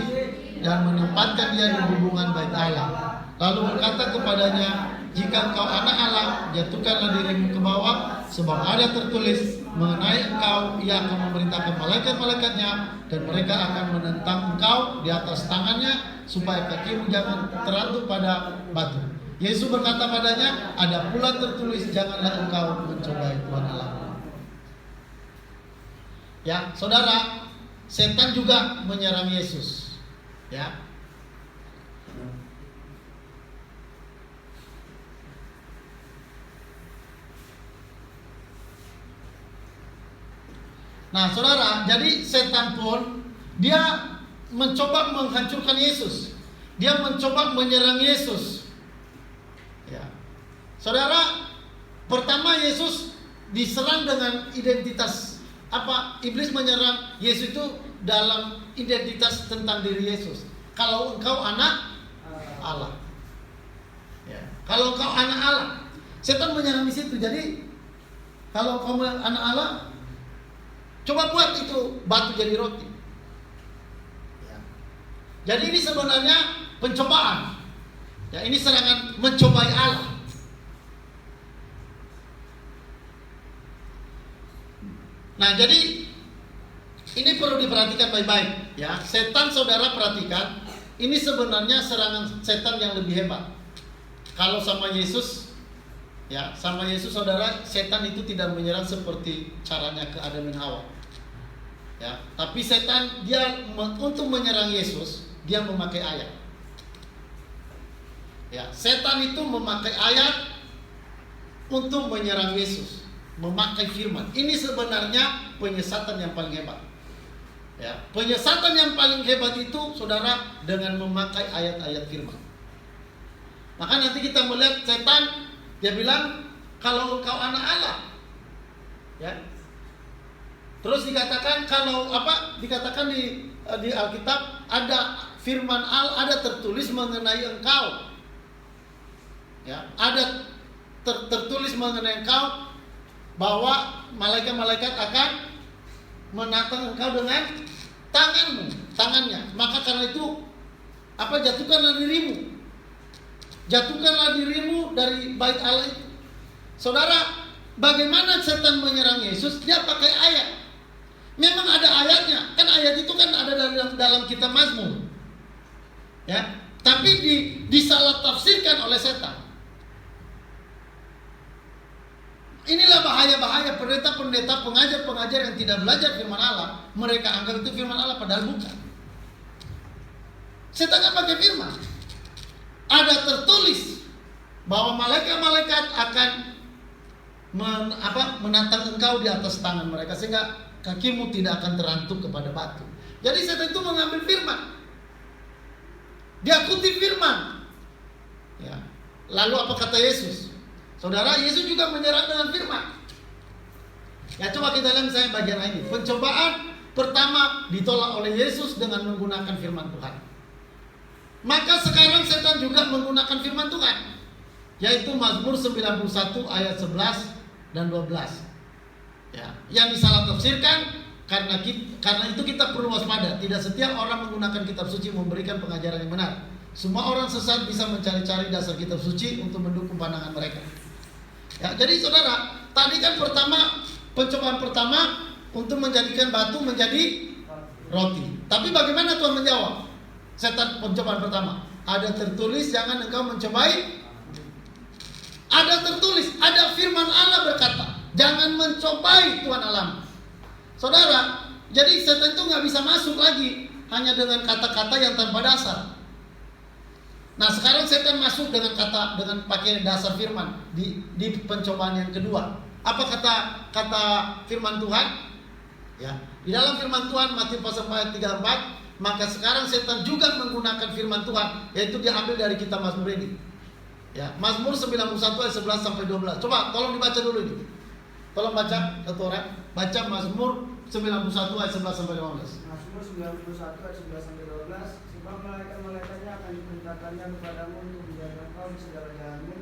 dan menempatkan dia di hubungan bait Allah. Lalu berkata kepadanya, "Jika engkau anak Allah, jatuhkanlah dirimu ke bawah, sebab ada tertulis mengenai engkau, ia akan memerintahkan malaikat-malaikatnya dan mereka akan menentang engkau di atas tangannya, supaya kakimu jangan terantuk pada batu." Yesus berkata padanya, "Ada pula tertulis, janganlah engkau mencobai Tuhan Allahmu." Ya, saudara, setan juga menyerang Yesus. Ya. Nah, saudara, jadi setan pun dia mencoba menghancurkan Yesus. Dia mencoba menyerang Yesus. Ya. Saudara, pertama Yesus diserang dengan identitas apa? Iblis menyerang Yesus itu dalam identitas tentang diri Yesus. Kalau engkau anak Allah. Ya. Kalau engkau anak Allah, setan menyerang di situ. Jadi kalau kamu anak Allah, coba buat itu batu jadi roti. Ya. Jadi ini sebenarnya pencobaan. Ya, ini serangan mencobai Allah. Nah, jadi ini perlu diperhatikan baik-baik. Ya, setan, saudara, perhatikan. Ini sebenarnya serangan setan yang lebih hebat. Kalau sama Yesus, ya, sama Yesus, saudara, setan itu tidak menyerang seperti caranya ke Adam dan Hawa. Ya, tapi setan dia untuk menyerang Yesus, dia memakai ayat. Ya, setan itu memakai ayat untuk menyerang Yesus, memakai firman. Ini sebenarnya penyesatan yang paling hebat. Ya, penyesatan yang paling hebat itu, saudara, dengan memakai ayat-ayat firman. Maka nanti kita melihat setan, dia bilang, kalau engkau anak Allah. Ya. Terus dikatakan kalau dikatakan di Alkitab ada firman Allah, ada tertulis mengenai engkau. Ya, ada tertulis mengenai engkau bahwa malaikat-malaikat akan menatang engkau dengan tangannya. Maka karena itu jatuhkanlah dirimu dari bait Allah itu. Saudara, bagaimana setan menyerang Yesus? Dia pakai ayat. Memang ada ayatnya. Kan ayat itu kan ada dalam kitab Mazmur. Ya, tapi disalah tafsirkan oleh setan. Inilah bahaya-bahaya pendeta-pendeta, pengajar-pengajar yang tidak belajar firman Allah. Mereka anggap itu firman Allah, padahal bukan. Setan kan pakai firman. Ada tertulis bahwa malaikat-malaikat akan menatang engkau di atas tangan mereka, sehingga kakimu tidak akan terantuk kepada batu. Jadi setan itu mengambil firman. Dia kutip firman. Ya. Lalu apa kata Yesus? Saudara, Yesus juga menyerang dengan firman. Ya, coba kita lihat misalnya bagian ini. Pencobaan pertama ditolak oleh Yesus dengan menggunakan firman Tuhan. Maka sekarang setan juga menggunakan firman Tuhan, yaitu Mazmur 91 ayat 11 dan 12. Ya, yang disalah tafsirkan karena itu kita perlu waspada. Tidak setiap orang menggunakan kitab suci memberikan pengajaran yang benar. Semua orang sesat bisa mencari-cari dasar kitab suci untuk mendukung pandangan mereka. Ya, jadi saudara, tadi kan pencobaan pertama untuk menjadikan batu menjadi roti. Tapi bagaimana Tuhan menjawab? Setan pencobaan pertama, ada tertulis jangan engkau mencobai. Ada tertulis, ada firman Allah berkata, jangan mencobai Tuhan Allah. Saudara, jadi setan itu nggak bisa masuk lagi hanya dengan kata-kata yang tanpa dasar. Nah, sekarang setan masuk dengan pakai dasar firman di pencobaan yang kedua. Apa kata firman Tuhan? Ya, di dalam firman Tuhan Matius pasal ayat 34, maka sekarang setan juga menggunakan firman Tuhan, yaitu diambil dari kitab Mazmur ini. Ya, Mazmur 91 ayat 11 sampai 12. Coba tolong dibaca dulu ini. Tolong baca satu orang. Baca Mazmur 91 ayat 11 sampai 15. Mazmur 91 ayat 11 sampai 12. Sebab malaikat-malaikatnya akan diperintahkannya kepadamu untuk menjaga engkau di segala jalanmu.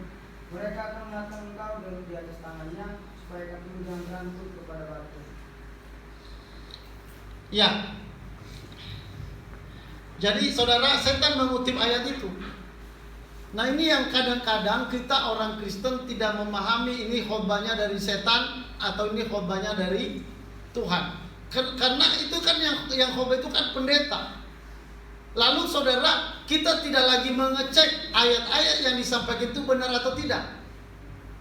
Mereka akan menatang engkau dan di atas tangannya, supaya kakimu jangan terantuk kepada batu. Ya. Jadi saudara, setan mengutip ayat itu. Nah, ini yang kadang-kadang kita orang Kristen tidak memahami ini khotbahnya dari setan atau ini khotbahnya dari Tuhan. Karena itu kan yang khotbah itu kan pendeta. Lalu saudara, kita tidak lagi mengecek ayat-ayat yang disampaikan itu benar atau tidak.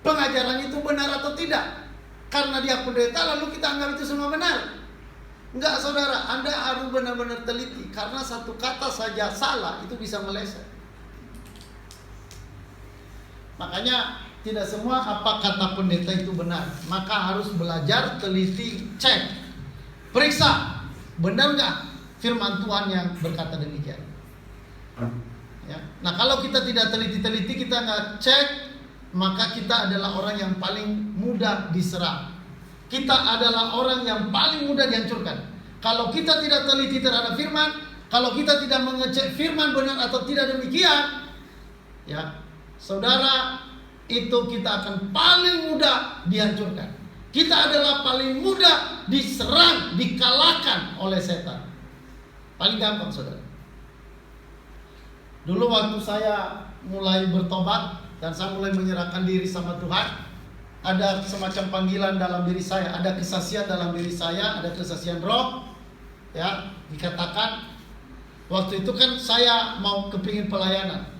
Pengajaran itu benar atau tidak. Karena dia pendeta lalu kita anggap itu semua benar. Enggak saudara, Anda harus benar-benar teliti. Karena satu kata saja salah itu bisa meleset. Makanya tidak semua apa kata pendeta itu benar. Maka harus belajar, teliti, cek, periksa, benar nggak firman Tuhan yang berkata demikian. Ya. Nah, kalau kita tidak teliti-teliti, kita nggak cek, maka kita adalah orang yang paling mudah diserang. Kita adalah orang yang paling mudah dihancurkan. Kalau kita tidak teliti terhadap firman, kalau kita tidak mengecek firman benar atau tidak demikian, ya saudara, itu kita akan paling mudah dihancurkan. Kita adalah paling mudah diserang, dikalahkan oleh setan. Paling gampang saudara. Dulu waktu saya mulai bertobat dan saya mulai menyerahkan diri sama Tuhan, ada semacam panggilan dalam diri saya, ada kesaksian dalam diri saya, ada kesaksian roh. Ya, dikatakan waktu itu kan saya mau kepingin pelayanan.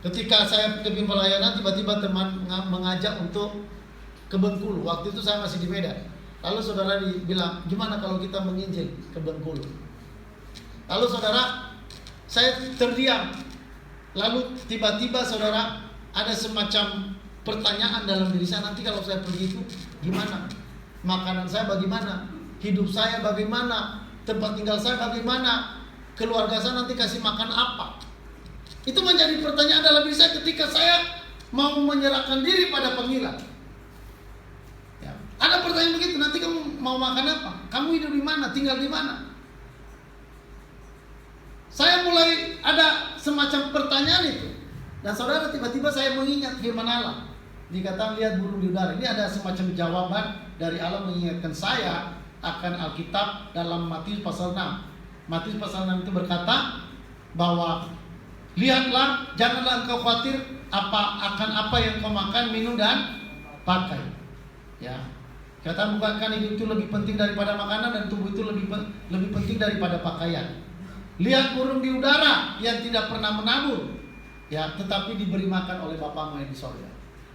Ketika saya kepingin pelayanan, tiba-tiba teman mengajak untuk ke Bengkulu. Waktu itu saya masih di Medan. Lalu saudara bilang, gimana kalau kita menginjil ke Bengkulu? Lalu saudara, saya terdiam. Lalu tiba-tiba saudara, ada semacam pertanyaan dalam diri saya, nanti kalau saya pergi itu gimana? Makanan saya bagaimana? Hidup saya bagaimana? Tempat tinggal saya bagaimana? Keluarga saya nanti kasih makan apa? Itu menjadi pertanyaan dalam diri saya ketika saya mau menyerahkan diri pada panggilan. Ya. Ada pertanyaan begitu, nanti kamu mau makan apa? Kamu hidup di mana? Tinggal di mana? Saya mulai ada semacam pertanyaan itu. Dan saudara, tiba-tiba saya mengingat firman Allah. Dikatakan lihat burung di udara. Ini ada semacam jawaban dari Allah mengingatkan saya akan Alkitab dalam Matius pasal 6. Matius pasal 6 itu berkata bahwa lihatlah, janganlah engkau khawatir akan apa yang kau makan, minum dan pakai. Ya. Kata bukankah hidup itu lebih penting daripada makanan dan tubuh itu lebih penting daripada pakaian. Lihat burung di udara yang tidak pernah menabur, ya, tetapi diberi makan oleh Bapamu yang di sorga.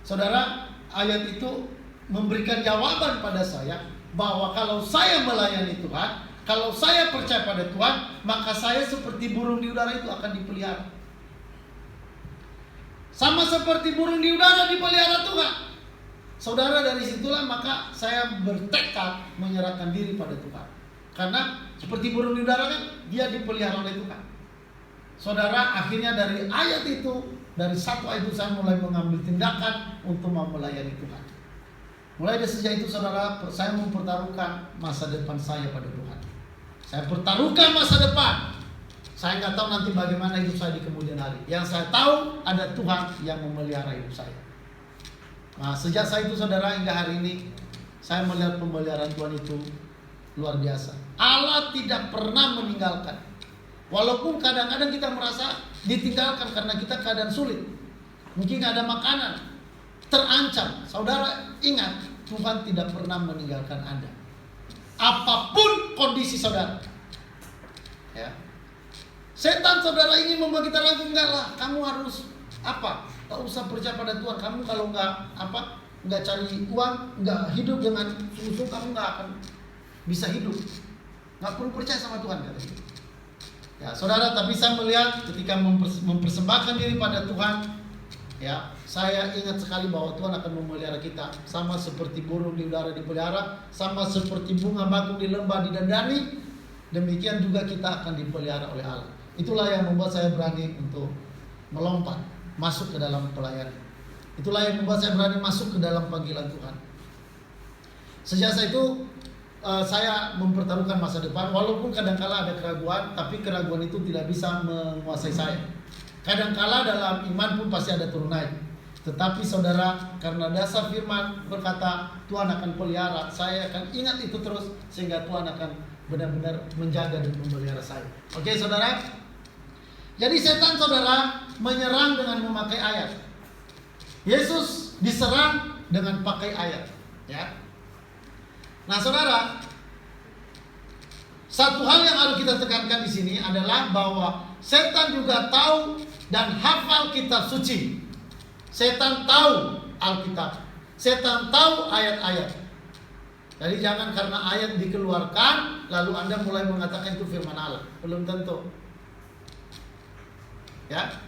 Saudara, ayat itu memberikan jawaban pada saya bahwa kalau saya melayani Tuhan, kalau saya percaya pada Tuhan, maka saya seperti burung di udara itu akan dipelihara. Sama seperti burung di udara dipelihara Tuhan. Saudara, dari situlah maka saya bertekad menyerahkan diri pada Tuhan. Karena seperti burung di udara kan, dia dipelihara oleh Tuhan. Saudara, akhirnya dari ayat itu, dari satu ayat itu saya mulai mengambil tindakan untuk mau melayani Tuhan. Mulai dari sejak itu saudara, saya mempertaruhkan masa depan saya pada Tuhan. Saya pertaruhkan masa depan. Saya nggak tahu nanti bagaimana hidup saya di kemudian hari. Yang saya tahu ada Tuhan yang memelihara hidup saya. Nah, sejak saya itu saudara hingga hari ini, saya melihat pemeliharaan Tuhan itu luar biasa. Allah tidak pernah meninggalkan. Walaupun kadang-kadang kita merasa ditinggalkan karena kita keadaan sulit. Mungkin nggak ada makanan, terancam. Saudara ingat, Tuhan tidak pernah meninggalkan Anda. Apapun kondisi saudara. Ya. Setan saudara ingin membuat kita ragu, enggak lah, kamu harus apa? Tak usah percaya pada Tuhan. Kamu kalau enggak cari uang, enggak hidup dengan sungguh-sungguh, kamu enggak akan bisa hidup. Enggak perlu percaya sama Tuhan katanya. Ya, saudara, tapi saya melihat ketika mempersembahkan diri pada Tuhan, ya, saya ingat sekali bahwa Tuhan akan memelihara kita, sama seperti burung di udara dipelihara, sama seperti bunga bakung di lembah didandani, demikian juga kita akan dipelihara oleh Allah. Itulah yang membuat saya berani untuk melompat masuk ke dalam pelayanan. Itulah yang membuat saya berani masuk ke dalam panggilan Tuhan. Sejak saya itu saya mempertaruhkan masa depan, walaupun kadangkala ada keraguan, tapi keraguan itu tidak bisa menguasai saya. Kadangkala dalam iman pun pasti ada turun naik. Tetapi saudara, karena dasar firman berkata Tuhan akan pelihara, saya akan ingat itu terus sehingga Tuhan akan benar-benar menjaga dan memelihara saya. Oke saudara. Jadi setan saudara menyerang dengan memakai ayat. Yesus diserang dengan pakai ayat, ya. Nah, saudara, satu hal yang harus kita tekankan di sini adalah bahwa setan juga tahu dan hafal kitab suci. Setan tahu Alkitab. Setan tahu ayat-ayat. Jadi jangan karena ayat dikeluarkan lalu Anda mulai mengatakan itu firman Allah. Belum tentu. Ya.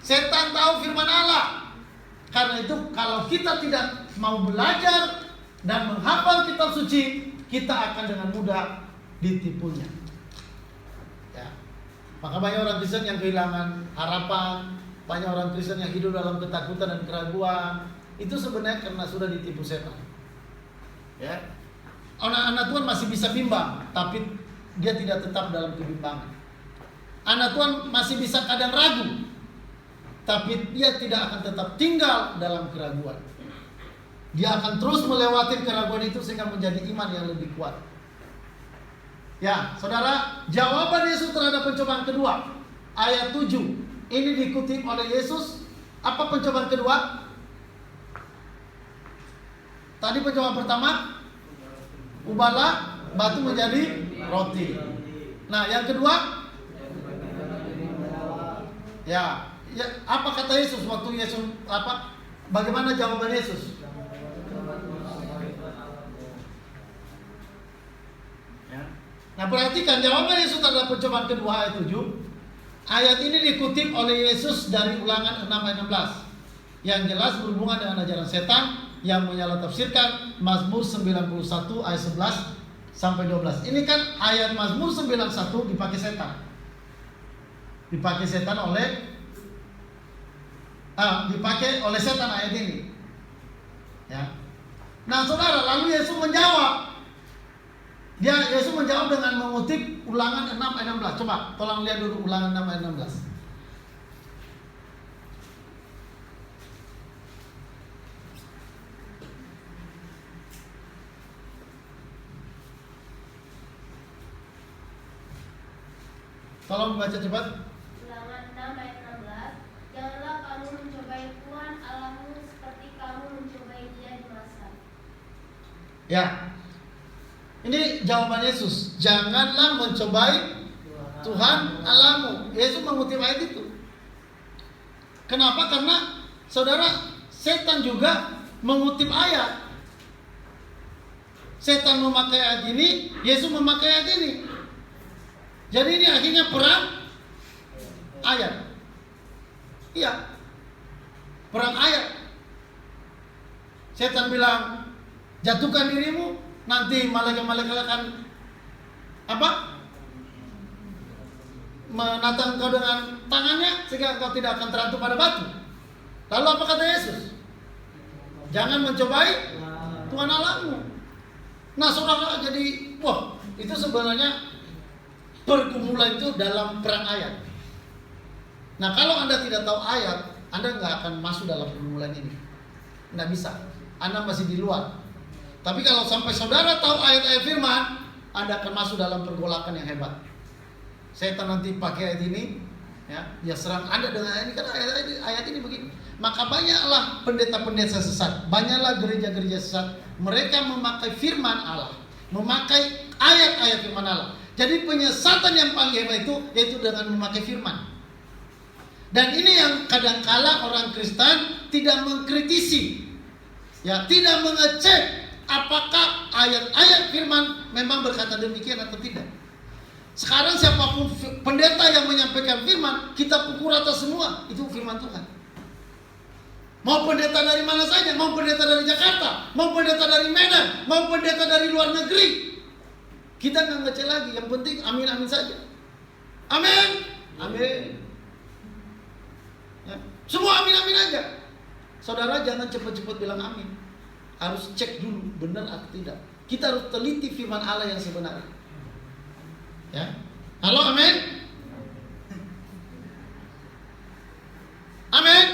Setan tahu firman Allah. Karena itu kalau kita tidak mau belajar dan menghafal kitab suci, kita akan dengan mudah ditipunya. Ya. Maka banyak orang Kristen yang kehilangan harapan, banyak orang Kristen yang hidup dalam ketakutan dan keraguan. Itu sebenarnya karena sudah ditipu setan. Ya. Anak-anak Tuhan masih bisa bimbang, tapi dia tidak tetap dalam kebimbangan. Anak Tuhan masih bisa kadang ragu, tapi dia tidak akan tetap tinggal dalam keraguan. Dia akan terus melewati keraguan itu sehingga menjadi iman yang lebih kuat. Ya, saudara, jawaban Yesus terhadap pencobaan kedua, ayat 7. Ini dikutip oleh Yesus. Apa pencobaan kedua? Tadi pencobaan pertama, ubahlah batu menjadi roti. Nah, yang kedua, ya, apa kata Yesus waktu Yesus apa? Bagaimana jawaban Yesus? Ya. Nah, perhatikan jawaban Yesus terhadap pencobaan kedua ayat 7. Ayat ini dikutip oleh Yesus dari Ulangan 6 ayat 16. Yang jelas berhubungan dengan ajaran setan yang menyalah tafsirkan Mazmur 91 ayat 11 sampai 12. Ini kan ayat Mazmur 91 dipakai setan. Dipakai oleh setan ayat ini. Ya. Nah, saudara, lalu Yesus menjawab. Yesus menjawab dengan mengutip Ulangan 6 ayat 16. Coba tolong lihat dulu Ulangan 6 ayat 16. Tolong baca cepat. Ulangan 6 ayat 16. Janganlah kamu mencobai Tuhan Allahmu seperti kamu mencobai Dia di masa. Ya. Ini jawaban Yesus. Janganlah mencobai Tuhan Allahmu. Yesus mengutip ayat itu. Kenapa? Karena saudara, setan juga mengutip ayat. Setan memakai ayat ini, Yesus memakai ayat ini. Jadi ini akhirnya perang ayat. Iya. Perang ayat. Setan bilang, jatuhkan dirimu, nanti malaikat-malaikat akan apa? Menatang engkau dengan tangannya sehingga engkau tidak akan terantuk pada batu. Lalu apa kata Yesus? Jangan mencobai Tuhan Allahmu. Nah, saudara, jadi itu sebenarnya pergumulan itu dalam perang ayat. Nah, kalau Anda tidak tahu ayat, Anda nggak akan masuk dalam pergumulan ini. Nggak bisa. Anda masih di luar. Tapi kalau sampai saudara tahu ayat-ayat firman, Anda akan masuk dalam pergolakan yang hebat. Setan nanti pakai ayat ini, ya serang Anda dengan ayat ini, karena ayat ini begini. Maka banyaklah pendeta-pendeta sesat, banyaklah gereja-gereja sesat. Mereka memakai firman Allah, memakai ayat-ayat firman Allah. Jadi penyesatan yang paling hebat itu yaitu dengan memakai firman. Dan ini yang kadangkala orang Kristen tidak mengkritisi, ya tidak mengecek apakah ayat-ayat firman memang berkata demikian atau tidak. Sekarang siapapun pendeta yang menyampaikan firman, kita pukul rata semua, itu firman Tuhan. Mau pendeta dari mana saja, mau pendeta dari Jakarta, mau pendeta dari Medan, mau pendeta dari luar negeri, kita nggak ngecek lagi. Yang penting amin-amin saja. Amin, amin. Ya. Semua amin-amin aja. Saudara jangan cepat-cepat bilang amin. Harus cek dulu benar atau tidak. Kita harus teliti firman Allah yang sebenarnya. Ya, halo, amin, amin.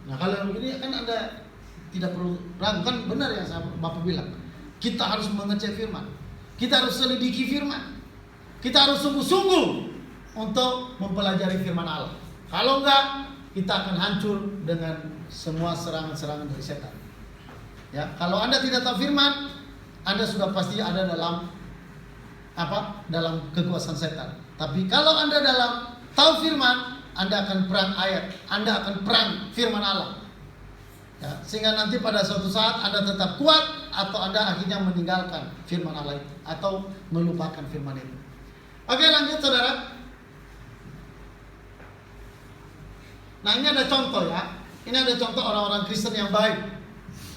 Nah, kalau begini kan Anda tidak perlu ragu, kan benar yang Bapak bilang. Kita harus mengecek firman, kita harus selidiki firman, kita harus sungguh-sungguh untuk mempelajari firman Allah. Kalau enggak, kita akan hancur dengan semua serangan-serangan dari setan. Ya, kalau Anda tidak tahu firman, Anda sudah pasti ada dalam kekuasaan setan. Tapi kalau Anda tahu firman, Anda akan perang ayat, Anda akan perang firman Allah. Ya, sehingga nanti pada suatu saat Anda tetap kuat atau Anda akhirnya meninggalkan firman Allah itu atau melupakan firman itu. Oke, lanjut saudara. Nah, ini ada contoh ya. Ini ada contoh orang-orang Kristen yang baik,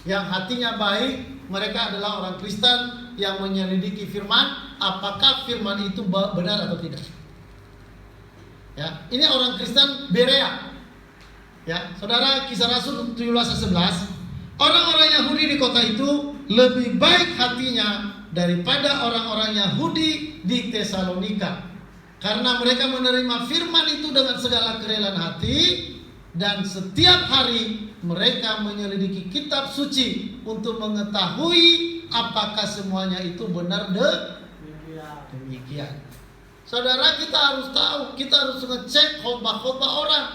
yang hatinya baik. Mereka adalah orang Kristen yang menyelidiki firman, apakah firman itu benar atau tidak. Ya, ini orang Kristen Berea. Ya, saudara, Kisah Rasul 17:11. Orang-orang Yahudi di kota itu lebih baik hatinya daripada orang-orang Yahudi di Tesalonika, karena mereka menerima firman itu dengan segala kerelaan hati, dan setiap hari mereka menyelidiki kitab suci untuk mengetahui apakah semuanya itu benar demikian. Saudara, kita harus tahu, kita harus ngecek khotbah-khotbah orang.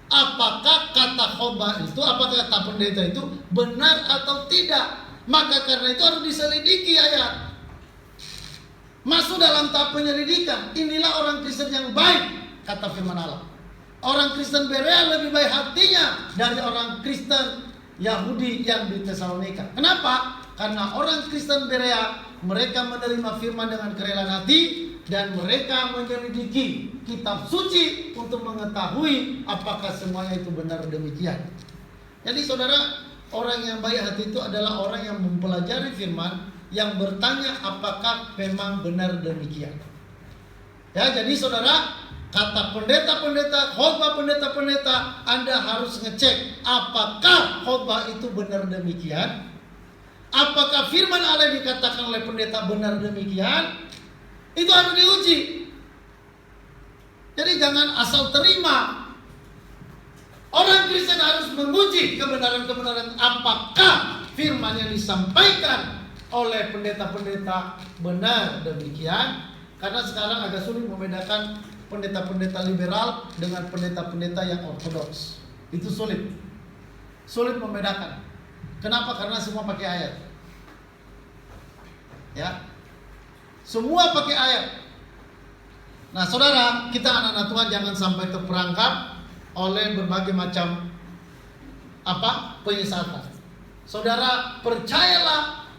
Apakah kata khotbah itu, apakah kata pendeta itu benar atau tidak. Maka karena itu harus diselidiki ayat. Masuk dalam tahap penyelidikan. Inilah orang Kristen yang baik, kata firman Allah. Orang Kristen Berea lebih baik hatinya dari orang Kristen Yahudi yang di Tesalonika. Kenapa? Karena orang Kristen Berea, mereka menerima firman dengan kerelaan hati, dan mereka menyelidiki kitab suci untuk mengetahui apakah semuanya itu benar demikian. Jadi saudara, orang yang baik hati itu adalah orang yang mempelajari firman, yang bertanya apakah memang benar demikian. Ya, jadi saudara, kata pendeta-pendeta, khotbah pendeta-pendeta, Anda harus ngecek apakah khotbah itu benar demikian. Apakah firman Allah yang dikatakan oleh pendeta benar demikian? Itu harus diuji. Jadi jangan asal terima. Orang Kristen harus menguji kebenaran-kebenaran apakah firman yang disampaikan oleh pendeta-pendeta benar demikian Karena sekarang agak sulit membedakan pendeta-pendeta liberal dengan pendeta-pendeta yang ortodoks. Itu sulit. Sulit membedakan. Kenapa? Karena semua pakai ayat. Ya. Semua pakai ayat. Nah, saudara, kita anak-anak Tuhan jangan sampai terperangkap oleh berbagai macam penyesatan. Saudara, percayalah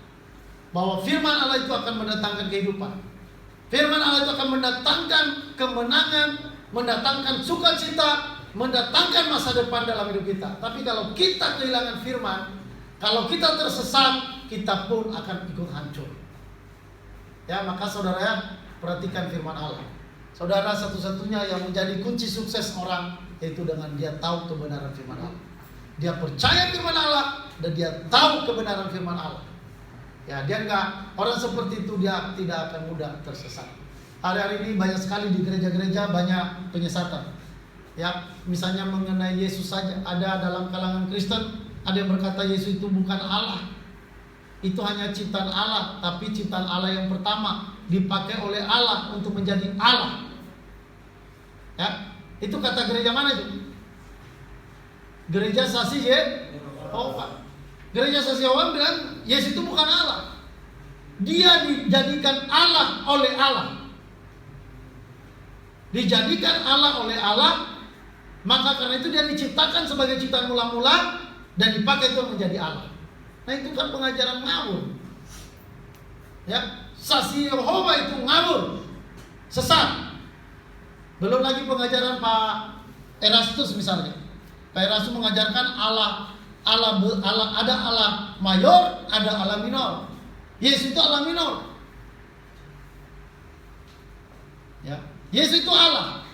bahwa firman Allah itu akan mendatangkan kehidupan. Firman Allah itu akan mendatangkan kemenangan, mendatangkan sukacita, mendatangkan masa depan dalam hidup kita. Tapi kalau kita kehilangan firman, kalau kita tersesat, kita pun akan ikut hancur. Ya, maka saudara perhatikan firman Allah. Saudara, satu-satunya yang menjadi kunci sukses orang yaitu dengan dia tahu kebenaran firman Allah. Dia percaya firman Allah dan dia tahu kebenaran firman Allah. Ya, dia enggak, orang seperti itu dia tidak akan mudah tersesat. Hari-hari ini banyak sekali di gereja-gereja banyak penyesatan. Ya, misalnya mengenai Yesus saja, ada dalam kalangan Kristen ada yang berkata Yesus itu bukan Allah. Itu hanya ciptaan Allah, tapi ciptaan Allah yang pertama dipakai oleh Allah untuk menjadi Allah. Ya, itu kata gereja mana itu? Gereja Sasi Yehova. Gereja Sasi Yehova bilang Yesus itu bukan Allah. Dia dijadikan Allah oleh Allah. Dijadikan Allah oleh Allah, maka karena itu dia diciptakan sebagai ciptaan mula-mula dan dipakai itu menjadi Allah. Nah, itu kan pengajaran ngawur. Ya, Sasi Yehova itu ngawur, sesat. Belum lagi pengajaran Pak Erastus misalnya. Pak Erastus mengajarkan Allah ada Allah mayor, ada Allah minor. Yesus itu Allah minor. Ya, Yesus itu Allah,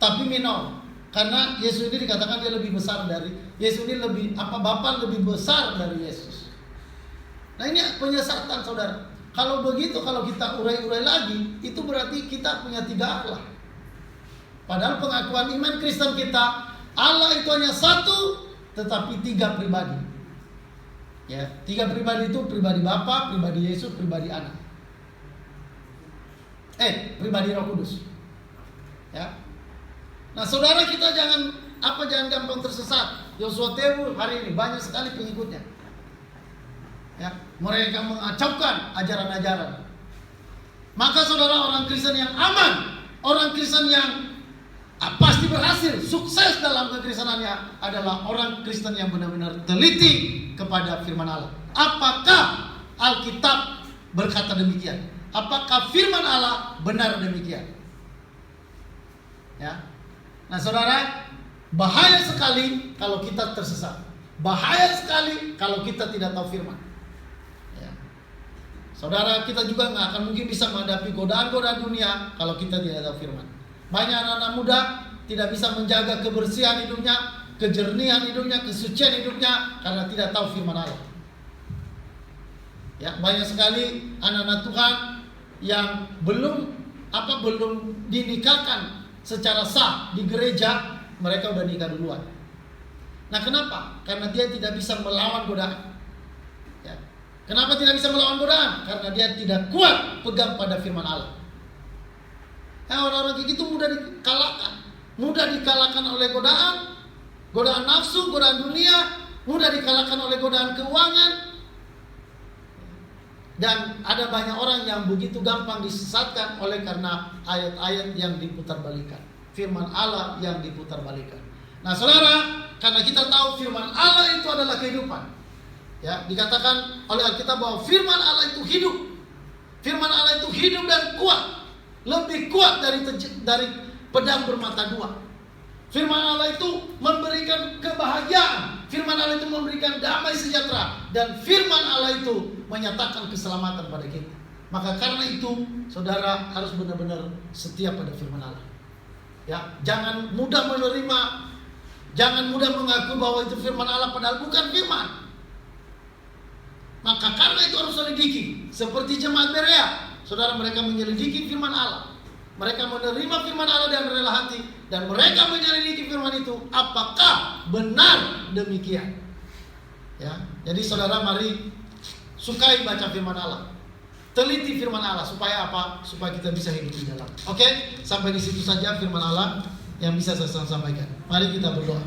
tapi minor. Karena Yesus ini dikatakan dia lebih besar dari Yesus ini Bapa lebih besar dari Yesus. Nah, ini penyesatan, saudara. Kalau begitu, kalau kita urai-urai lagi, itu berarti kita punya 3 Allah. Padahal pengakuan iman Kristen kita, Allah itu hanya satu, tetapi 3 pribadi. Ya, 3 pribadi itu pribadi Bapa, pribadi Yesus, pribadi Anak. Pribadi Roh Kudus. Ya. Nah, saudara, kita jangan gampang tersesat. Yosua Tebu hari ini banyak sekali pengikutnya. Ya, mereka mengacaukan ajaran-ajaran. Maka saudara, orang Kristen yang aman, orang Kristen yang pasti berhasil, sukses dalam kekristenannya adalah orang Kristen yang benar-benar teliti kepada firman Allah. Apakah Alkitab berkata demikian? Apakah firman Allah benar demikian? Ya. Nah, saudara, bahaya sekali kalau kita tersesat. Bahaya sekali kalau kita tidak tahu firman. Ya. Saudara, kita juga nggak akan mungkin bisa menghadapi godaan-godaan dunia kalau kita tidak tahu firman. Banyak anak-anak muda tidak bisa menjaga kebersihan hidupnya, kejernihan hidupnya, kesucian hidupnya karena tidak tahu firman Allah. Ya, banyak sekali anak-anak Tuhan yang belum dinikahkan secara sah di gereja, mereka udah nikah duluan. Nah, kenapa? Karena dia tidak bisa melawan godaan. Ya. Kenapa tidak bisa melawan godaan? Karena dia tidak kuat pegang pada firman Allah. Orang-orang kayak gitu mudah dikalahkan oleh godaan nafsu, godaan dunia, mudah dikalahkan oleh godaan keuangan. Dan ada banyak orang yang begitu gampang disesatkan oleh karena ayat-ayat yang diputarbalikkan, firman Allah yang diputarbalikkan. Nah, saudara, karena kita tahu firman Allah itu adalah kehidupan. Ya, dikatakan oleh Alkitab bahwa firman Allah itu hidup. Firman Allah itu hidup dan kuat. Lebih kuat dari pedang bermata 2. Firman Allah itu memberikan kebahagiaan. Firman Allah itu memberikan damai sejahtera. Dan firman Allah itu menyatakan keselamatan pada kita. Maka karena itu, saudara harus benar-benar setia pada firman Allah. Ya, jangan mudah menerima, jangan mudah mengaku bahwa itu firman Allah padahal bukan firman. Maka karena itu harus selidiki. Seperti jemaat Berea, saudara, mereka menyelidiki firman Allah. Mereka menerima firman Allah dan rela hati. Dan mereka menyelidiki firman itu. Apakah benar demikian? Ya, jadi saudara, mari sukai baca firman Allah. teliti firman Allah. Supaya apa? Supaya kita bisa hidup di dalam. Oke, sampai di situ saja firman Allah yang bisa saya sampaikan. Mari kita berdoa.